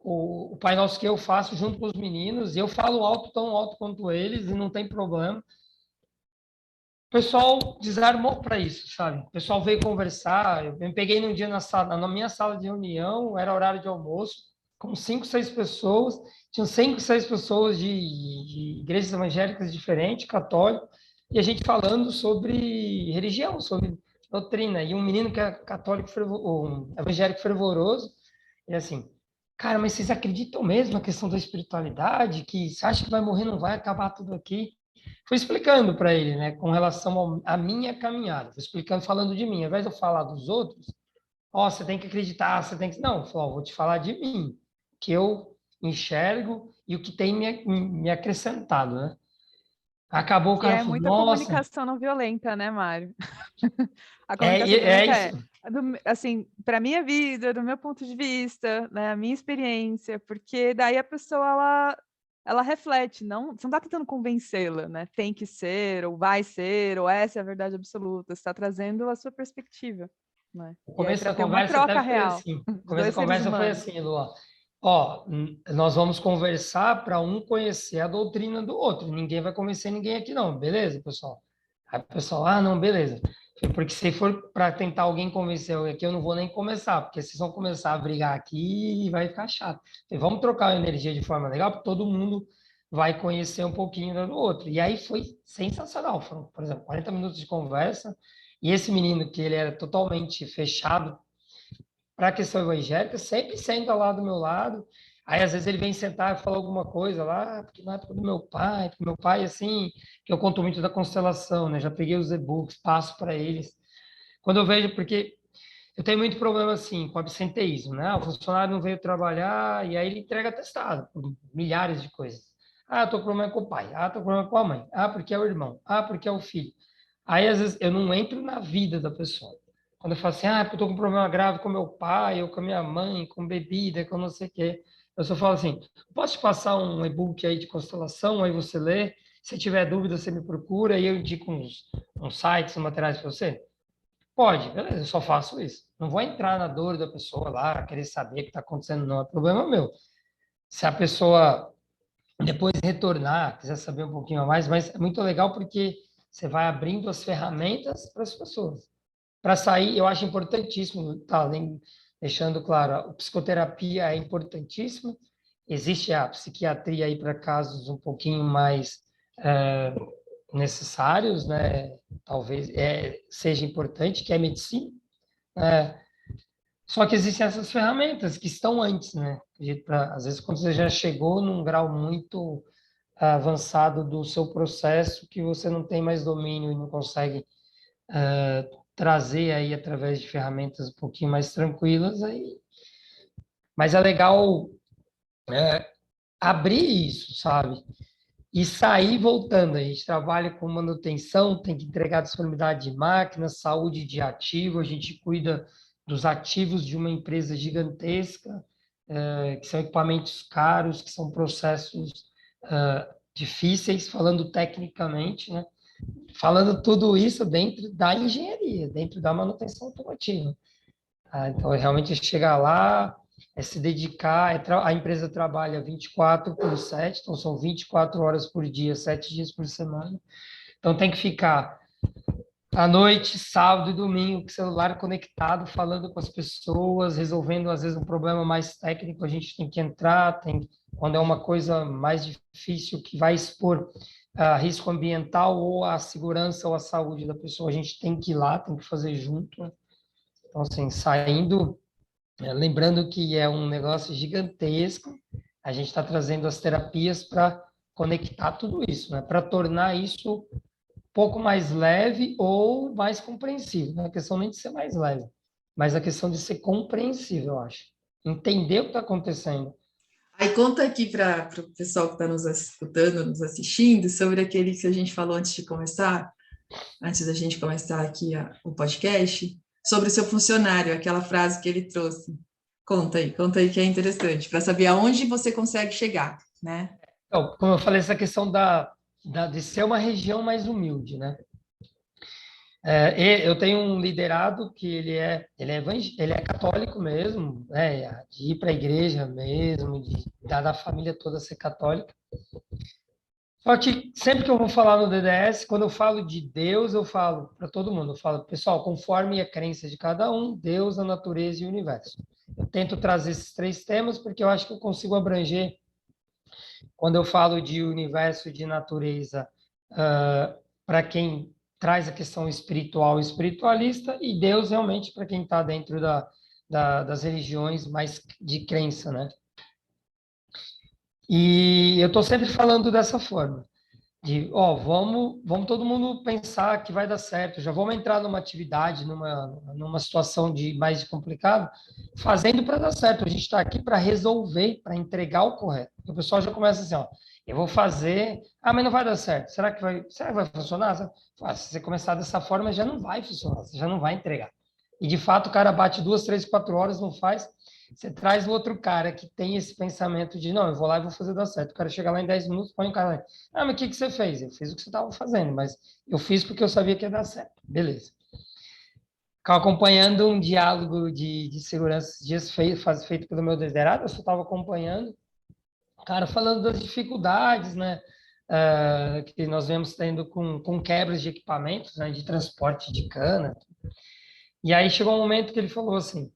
o Pai Nosso que eu faço junto com os meninos, e eu falo alto, tão alto quanto eles, e não tem problema. O pessoal desarmou para isso, sabe? O pessoal veio conversar. Eu me peguei num dia na minha sala de reunião, era horário de almoço, com 5, 6 pessoas. Tinham 5, 6 pessoas de igrejas evangélicas diferentes, católicos, e a gente falando sobre religião, sobre doutrina. E um menino que é católico, um evangélico fervoroso, e assim, cara, mas vocês acreditam mesmo na questão da espiritualidade? Que você acha que vai morrer, não vai acabar tudo aqui? Fui explicando para ele, né, com relação à minha caminhada, fui explicando, falando de mim, ao invés de eu falar dos outros, você tem que acreditar, você tem que... Não, vou te falar de mim, que eu enxergo e o que tem me acrescentado, né? Acabou o Que cara é falou, muita nossa, comunicação não violenta, né, Mário? A comunicação é violenta isso. assim, para minha vida, do meu ponto de vista, né, a minha experiência, porque daí a pessoa ela reflete, não, você não está tentando convencê-la, né? Tem que ser, ou vai ser, ou essa é a verdade absoluta. Você está trazendo a sua perspectiva, né? O E aí começo para da ter uma conversa até troca foi real assim. O de começo da dois seres conversa foi humanos. assim, Lu, nós vamos conversar para um conhecer a doutrina do outro. Ninguém vai convencer ninguém aqui não, beleza, pessoal? Aí o pessoal, não, beleza. Porque se for para tentar alguém convencer alguém aqui, eu não vou nem começar, porque vocês vão começar a brigar aqui e vai ficar chato. Vamos trocar a energia de forma legal, porque todo mundo vai conhecer um pouquinho do outro. E aí foi sensacional. Foram, por exemplo, 40 minutos de conversa. E esse menino, que ele era totalmente fechado para a questão evangélica, sempre senta lá do meu lado. Aí, às vezes, ele vem sentar e falar alguma coisa lá, porque na época do meu pai, assim, que eu conto muito da constelação, né? Já peguei os e-books, passo para eles. Quando eu vejo, porque eu tenho muito problema, assim, com absenteísmo, né? O funcionário não veio trabalhar e aí ele entrega atestado por milhares de coisas. Eu tô com problema com o pai. Tô com problema com a mãe. Porque é o irmão. Porque é o filho. Aí, às vezes, eu não entro na vida da pessoa. Quando eu falo assim, porque eu tô com problema grave com meu pai, ou com a minha mãe, com bebida, com não sei o quê. Eu só falo assim, posso te passar um e-book aí de constelação, aí você lê. Se tiver dúvida, você me procura e eu indico uns sites, uns materiais para você. Pode, beleza, eu só faço isso. Não vou entrar na dor da pessoa lá, querer saber o que está acontecendo, não é problema meu. Se a pessoa depois retornar, quiser saber um pouquinho a mais, mas é muito legal porque você vai abrindo as ferramentas para as pessoas. Para sair, eu acho importantíssimo, tá, deixando claro, a psicoterapia é importantíssima, existe a psiquiatria aí para casos um pouquinho mais necessários, né? Talvez seja importante, que é a medicina, né? Só que existem essas ferramentas que estão antes, né? Às vezes, quando você já chegou num grau muito avançado do seu processo, que você não tem mais domínio e não consegue trazer aí através de ferramentas um pouquinho mais tranquilas, aí. Mas é legal abrir isso, sabe? E sair voltando. A gente trabalha com manutenção, tem que entregar disponibilidade de máquinas, saúde de ativo, a gente cuida dos ativos de uma empresa gigantesca, que são equipamentos caros, que são processos difíceis, falando tecnicamente, né? Falando tudo isso dentro da engenharia, dentro da manutenção automotiva. Então, realmente chegar lá, se dedicar, a empresa trabalha 24/7, então são 24 horas por dia, 7 dias por semana. Então tem que ficar À noite, sábado e domingo, com o celular conectado, falando com as pessoas, resolvendo às vezes um problema mais técnico, a gente tem que entrar, quando é uma coisa mais difícil que vai expor risco ambiental ou a segurança ou a saúde da pessoa, a gente tem que ir lá, tem que fazer junto, né? Então, assim, saindo, lembrando que é um negócio gigantesco, a gente está trazendo as terapias para conectar tudo isso, né? Para tornar isso pouco mais leve ou mais compreensível. Não é questão nem de ser mais leve, mas a questão de ser compreensível, eu acho. Entender o que está acontecendo. Aí conta aqui para o pessoal que está nos escutando, nos assistindo, sobre aquele que a gente falou antes de começar, antes da gente começar aqui o podcast, sobre o seu funcionário, aquela frase que ele trouxe. Conta aí que é interessante, para saber aonde você consegue chegar, né? Então, como eu falei, essa questão de ser uma região mais humilde, né? Eu tenho um liderado que ele é católico mesmo, né? De ir para a igreja mesmo, da família toda ser católica. Só que sempre que eu vou falar no DDS, quando eu falo de Deus, eu falo para todo mundo, eu falo, pessoal, conforme a crença de cada um, Deus, a natureza e o universo. Eu tento trazer esses três temas porque eu acho que eu consigo abranger, quando eu falo de universo e de natureza, para quem traz a questão espiritual e espiritualista, e Deus realmente para quem está dentro das religiões mais de crença, né? E eu estou sempre falando dessa forma. Vamos todo mundo pensar que vai dar certo, já vamos entrar numa atividade, numa situação mais complicada, fazendo para dar certo. A gente está aqui para resolver, para entregar o correto. O pessoal já começa assim, ó, eu vou fazer, mas não vai dar certo. Será que vai funcionar? Se você começar dessa forma, já não vai funcionar, você já não vai entregar. E de fato o cara bate 2, 3, 4 horas, não faz. Você traz o outro cara que tem esse pensamento de, não, eu vou lá e vou fazer dar certo. O cara chega lá em 10 minutos, põe o cara lá. Mas o que você fez? Eu fiz o que você estava fazendo, mas eu fiz porque eu sabia que ia dar certo. Beleza. Ficava acompanhando um diálogo de segurança esses dias feito pelo meu liderado, eu só estava acompanhando, o cara falando das dificuldades, né? Que nós vemos tendo com quebras de equipamentos, né, de transporte de cana. E aí chegou um momento que ele falou assim,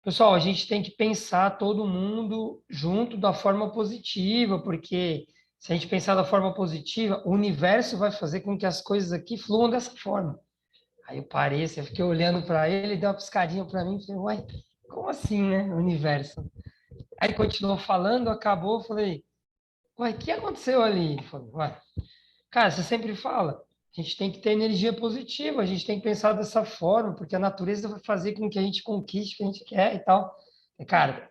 pessoal, a gente tem que pensar todo mundo junto da forma positiva, porque se a gente pensar da forma positiva, o universo vai fazer com que as coisas aqui fluam dessa forma. Aí eu parei, assim, eu fiquei olhando para ele, deu uma piscadinha para mim, falei, uai, como assim, né, o universo? Aí continuou falando, acabou, falei, uai, o que aconteceu ali? Ele falou, uai, cara, você sempre fala, a gente tem que ter energia positiva, a gente tem que pensar dessa forma, porque a natureza vai fazer com que a gente conquiste o que a gente quer e tal. E, cara,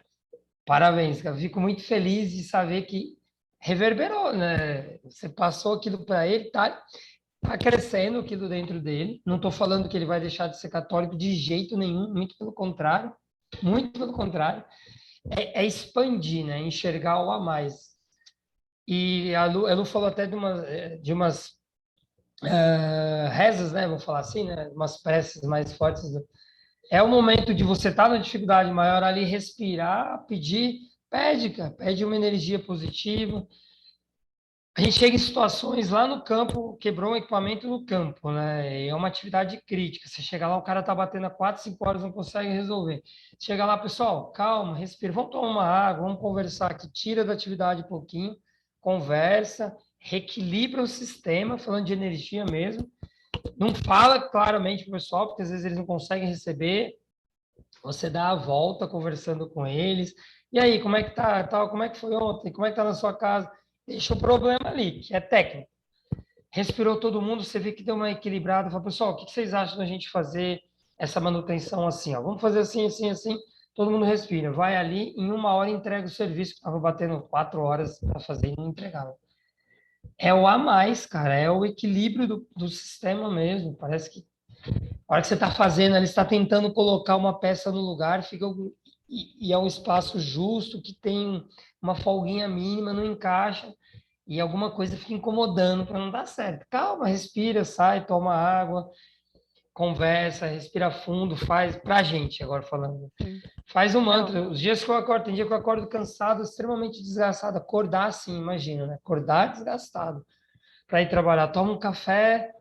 parabéns, cara. Fico muito feliz de saber que reverberou, né? Você passou aquilo para ele, tá crescendo aquilo dentro dele. Não estou falando que ele vai deixar de ser católico de jeito nenhum, muito pelo contrário. Muito pelo contrário. É expandir, né? Enxergar o a mais. E a Lu falou até de umas rezas, né? Vou falar assim, né? Umas preces mais fortes. É o momento de você estar na dificuldade maior ali, respirar, pedir, pede, cara, pede uma energia positiva. A gente chega em situações lá no campo, quebrou um equipamento no campo, né? É uma atividade crítica. Você chega lá, o cara tá batendo há 4, 5 horas, não consegue resolver. Chega lá, pessoal, calma, respira, vamos tomar uma água, vamos conversar aqui, tira da atividade um pouquinho, conversa, reequilibra o sistema, falando de energia mesmo. Não fala claramente para o pessoal, porque às vezes eles não conseguem receber. Você dá a volta conversando com eles. E aí, como é que tá? Tal, como é que foi ontem? Como é que tá na sua casa? Deixa o problema ali, que é técnico. Respirou todo mundo, você vê que deu uma equilibrada. Fala, pessoal, o que vocês acham da gente fazer essa manutenção assim? Ó? Vamos fazer assim, assim, assim. Todo mundo respira. Vai ali, em 1 hora entrega o serviço. Estava batendo 4 horas para fazer e não entregava. É o a mais, cara. É o equilíbrio do sistema mesmo. Parece que a hora que você está fazendo, ele está tentando colocar uma peça no lugar, e é um espaço justo, que tem uma folguinha mínima, não encaixa, e alguma coisa fica incomodando para não dar certo. Calma, respira, sai, toma água, conversa, respira fundo, faz, para a gente agora falando. Sim. Faz um Não, mantra. Os dias que eu acordo, tem dia que eu acordo cansado, extremamente desgastado. Acordar assim, imagina, né? Acordar desgastado para ir trabalhar. Toma um café,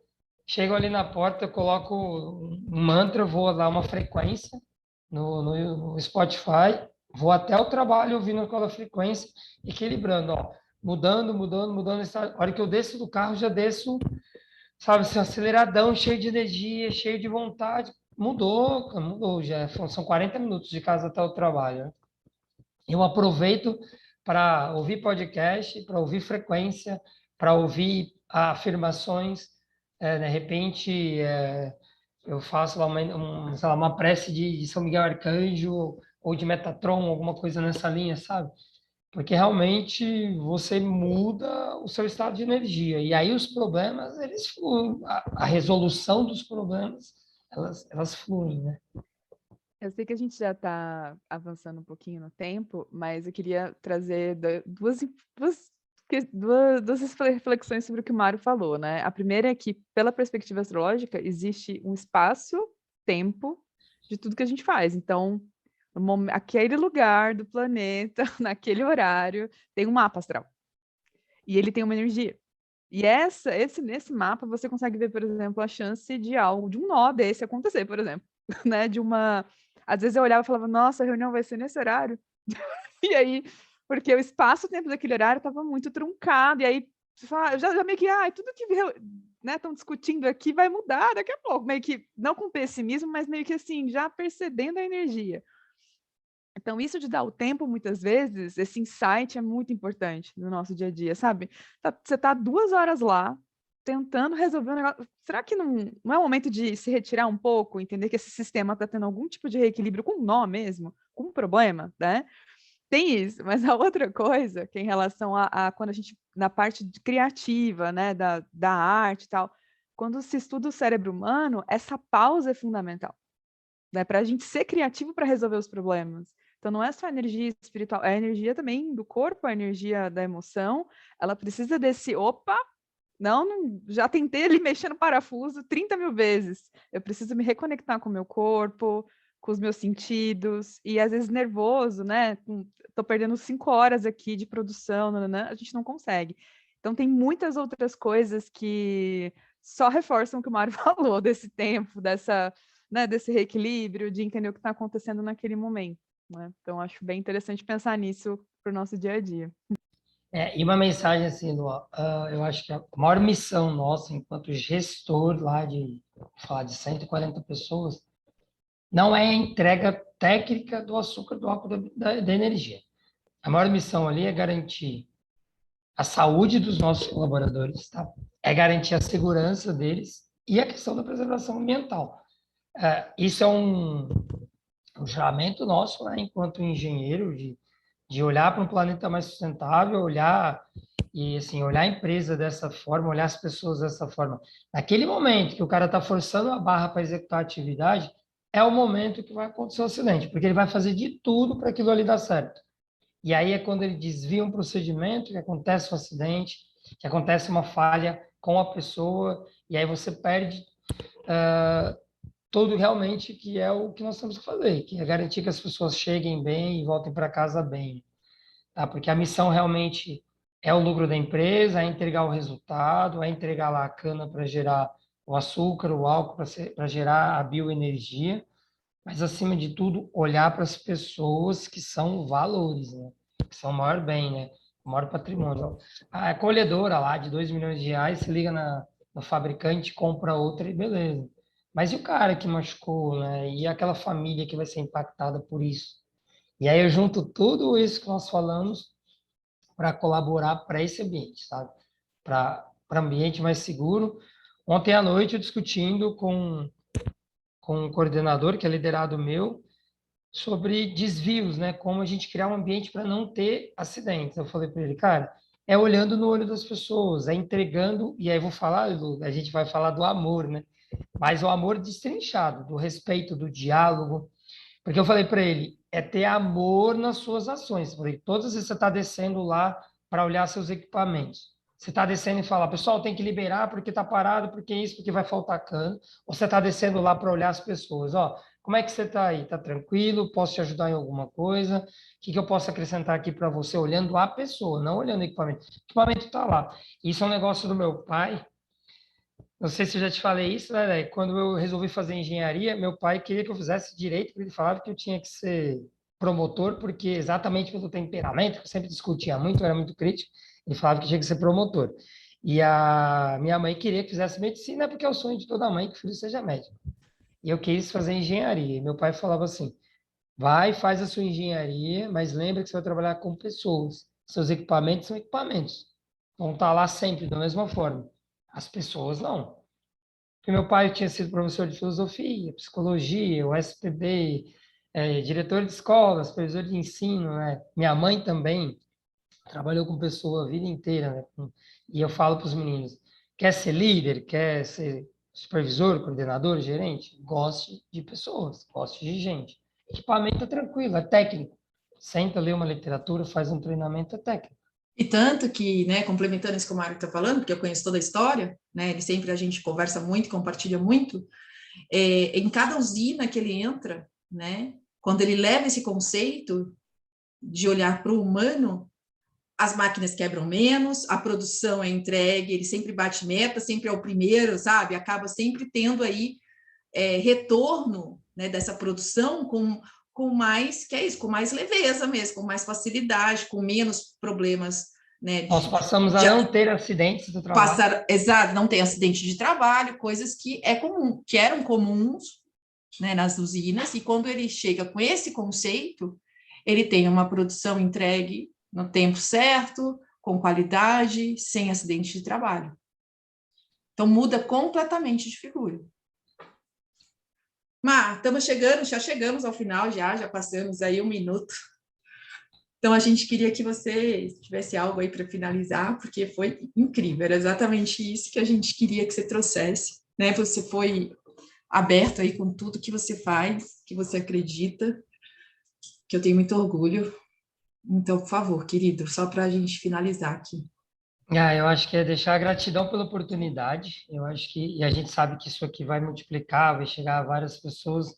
chego ali na porta, eu coloco um mantra, vou dar uma frequência no Spotify, vou até o trabalho ouvindo aquela frequência, equilibrando, ó, mudando. A hora que eu desço do carro, já desço, sabe, assim, aceleradão, cheio de energia, cheio de vontade. Mudou, cara, mudou já. São 40 minutos de casa até o trabalho, né? Eu aproveito para ouvir podcast, para ouvir frequência, para ouvir afirmações. De repente, eu faço lá sei lá, uma prece de São Miguel Arcanjo ou de Metatron, alguma coisa nessa linha, sabe? Porque realmente você muda o seu estado de energia. E aí os problemas, eles fluem. A resolução dos problemas, elas fluem, né? Eu sei que a gente já está avançando um pouquinho no tempo, mas eu queria trazer duas reflexões sobre o que o Mário falou, né? A primeira é que, pela perspectiva astrológica, existe um espaço-tempo de tudo que a gente faz. Então, aquele lugar do planeta, naquele horário, tem um mapa astral. E ele tem uma energia. E nesse mapa, você consegue ver, por exemplo, a chance de um nó desse acontecer, por exemplo, né? Às vezes eu olhava e falava, nossa, a reunião vai ser nesse horário. E aí, porque o espaço-tempo daquele horário estava muito truncado, e aí eu já meio que, tudo que estão discutindo aqui vai mudar daqui a pouco, meio que, não com pessimismo, mas meio que assim, já percebendo a energia. Então, isso de dar o tempo, muitas vezes, esse insight é muito importante no nosso dia a dia, sabe? Você está 2 horas lá, tentando resolver um negócio. Será que não é o momento de se retirar um pouco, entender que esse sistema está tendo algum tipo de reequilíbrio com um nó mesmo, com um problema, né? Tem isso, mas a outra coisa, que é em relação a quando a gente, na parte criativa, né, da arte e tal, quando se estuda o cérebro humano, essa pausa é fundamental, né, para a gente ser criativo para resolver os problemas. Então, não é só a energia espiritual, é a energia também do corpo, a energia da emoção, ela precisa desse, opa, não, já tentei ali mexer no parafuso 30.000 vezes, eu preciso me reconectar com o meu corpo, com os meus sentidos, e às vezes nervoso, né, tô perdendo 5 horas aqui de produção, a gente não consegue. Então, tem muitas outras coisas que só reforçam o que o Mário falou, desse tempo, desse reequilíbrio, de entender o que está acontecendo naquele momento, né? Então, acho bem interessante pensar nisso para o nosso dia a dia. E uma mensagem assim, Lu, eu acho que a maior missão nossa, enquanto gestor lá de 140 pessoas, não é a entrega técnica do açúcar, do álcool, da energia. A maior missão ali é garantir a saúde dos nossos colaboradores, tá? É garantir a segurança deles e a questão da preservação ambiental. Isso é um juramento nosso, né, enquanto engenheiro, de olhar para um planeta mais sustentável, olhar a empresa dessa forma, olhar as pessoas dessa forma. Naquele momento que o cara está forçando a barra para executar a atividade, é o momento que vai acontecer o acidente, porque ele vai fazer de tudo para aquilo ali dar certo. E aí é quando ele desvia um procedimento, que acontece um acidente, que acontece uma falha com a pessoa, e aí você perde tudo realmente que é o que nós temos que fazer, que é garantir que as pessoas cheguem bem e voltem para casa bem, tá? Porque a missão realmente é o lucro da empresa, é entregar o resultado, é entregar lá a cana para gerar o açúcar, o álcool para gerar a bioenergia, mas acima de tudo olhar para as pessoas que são valores, né? Que são o maior bem, né? O maior patrimônio. A colhedora lá de 2 milhões de reais, se liga no fabricante, compra outra e beleza. Mas e o cara que machucou, né? E aquela família que vai ser impactada por isso? E aí eu junto tudo isso que nós falamos para colaborar para esse ambiente, sabe? Para um ambiente mais seguro. Ontem à noite eu discutindo com um coordenador que é liderado meu sobre desvios, né? Como a gente criar um ambiente para não ter acidentes. Eu falei para ele, cara, é olhando no olho das pessoas, é entregando, e aí eu vou falar, Lu, a gente vai falar do amor, né? Mas o amor destrinchado, do respeito, do diálogo, porque eu falei para ele, é ter amor nas suas ações. Eu falei, todas as vezes você está descendo lá para olhar seus equipamentos. Você está descendo e fala, pessoal, tem que liberar porque está parado, porque isso, porque vai faltar cano. Ou você está descendo lá para olhar as pessoas. Ó, como é que você está aí? Está tranquilo? Posso te ajudar em alguma coisa? O que eu posso acrescentar aqui para você? Olhando a pessoa, não olhando o equipamento. O equipamento está lá. Isso é um negócio do meu pai, Não sei se eu já te falei isso, né? Quando eu resolvi fazer engenharia, meu pai queria que eu fizesse direito, porque ele falava que eu tinha que ser promotor, porque exatamente pelo temperamento, que eu sempre discutia muito, eu era muito crítico, ele falava que tinha que ser promotor. E a minha mãe queria que fizesse medicina, porque é o sonho de toda mãe que o filho seja médico. E eu quis fazer engenharia. E meu pai falava assim: vai, faz a sua engenharia, mas lembra que você vai trabalhar com pessoas. Seus equipamentos são equipamentos. Vão estar lá sempre da mesma forma. As pessoas não. Porque meu pai tinha sido professor de filosofia, psicologia, USPB, diretor de escola, supervisor de ensino, né? Minha mãe também trabalhou com pessoa a vida inteira, né? E eu falo para os meninos: quer ser líder, quer ser supervisor, coordenador, gerente? Goste de pessoas, goste de gente. Equipamento é tranquilo, é técnico. Senta, lê uma literatura, faz um treinamento, é técnico. E tanto que, né, complementando isso que o Mário está falando, porque eu conheço toda a história, né, ele sempre a gente conversa muito, compartilha muito, em cada usina que ele entra, né, quando ele leva esse conceito de olhar para o humano, as máquinas quebram menos, a produção é entregue, ele sempre bate meta, sempre é o primeiro, sabe? Acaba sempre tendo aí retorno, né, dessa produção com mais, que é isso, com mais leveza mesmo, com mais facilidade, com menos problemas, né, Nós passamos a não ter acidentes do trabalho. exato, não tem acidente de trabalho, coisas que é comum, que eram comuns, né, nas usinas, e quando ele chega com esse conceito, ele tem uma produção entregue no tempo certo, com qualidade, sem acidente de trabalho. Então muda completamente de figura. Mar, já chegamos ao final, já passamos aí 1 minuto. Então, a gente queria que você tivesse algo aí para finalizar, porque foi incrível, era exatamente isso que a gente queria que você trouxesse, né? Você foi aberto aí com tudo que você faz, que você acredita, que eu tenho muito orgulho. Então, por favor, querido, só para a gente finalizar aqui. Eu acho que é deixar a gratidão pela oportunidade. Eu acho que, e a gente sabe que isso aqui vai multiplicar, vai chegar a várias pessoas,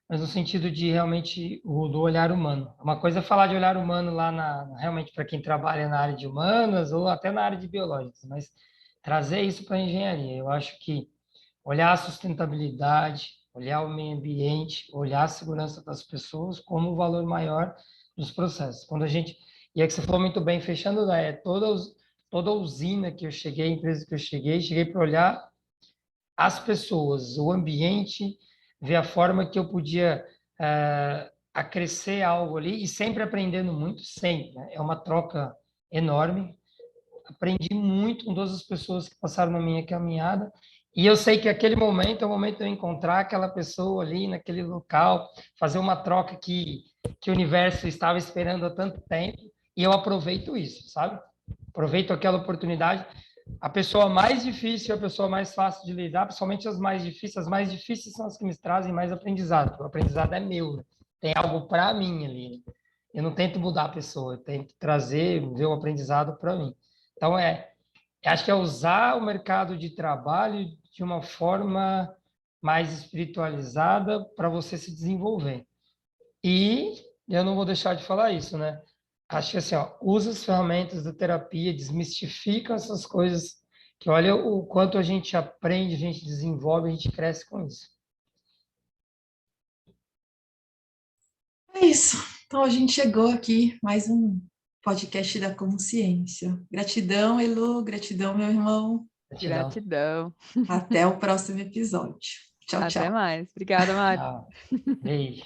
mas no sentido de realmente do olhar humano. Uma coisa é falar de olhar humano lá realmente para quem trabalha na área de humanas ou até na área de biológicas, mas trazer isso para a engenharia. Eu acho que olhar a sustentabilidade, olhar o meio ambiente, olhar a segurança das pessoas como o valor maior dos processos. Quando a gente, e é que você falou muito bem, fechando, toda a usina que eu cheguei, a empresa que eu cheguei para olhar as pessoas, o ambiente, ver a forma que eu podia acrescer algo ali e sempre aprendendo muito, sempre. Né? É uma troca enorme. Aprendi muito com todas as pessoas que passaram na minha caminhada e eu sei que aquele momento é o momento de eu encontrar aquela pessoa ali naquele local, fazer uma troca que o universo estava esperando há tanto tempo e eu aproveito isso, sabe? Aproveito aquela oportunidade. A pessoa mais difícil é a pessoa mais fácil de lidar, principalmente as mais difíceis são as que me trazem mais aprendizado. O aprendizado é meu, né? Tem algo para mim ali. Né? Eu não tento mudar a pessoa, eu tento ver o aprendizado para mim. Então, acho que é usar o mercado de trabalho de uma forma mais espiritualizada para você se desenvolver. E eu não vou deixar de falar isso, né? Acho que assim, ó, usa as ferramentas da terapia, desmistifica essas coisas, que olha o quanto a gente aprende, a gente desenvolve, a gente cresce com isso. É isso. Então, a gente chegou aqui, mais um podcast da consciência. Gratidão, Elu, gratidão, meu irmão. Gratidão. Até o próximo episódio. Tchau, Até tchau. mais. Obrigada, Mari. Tchau. Beijo.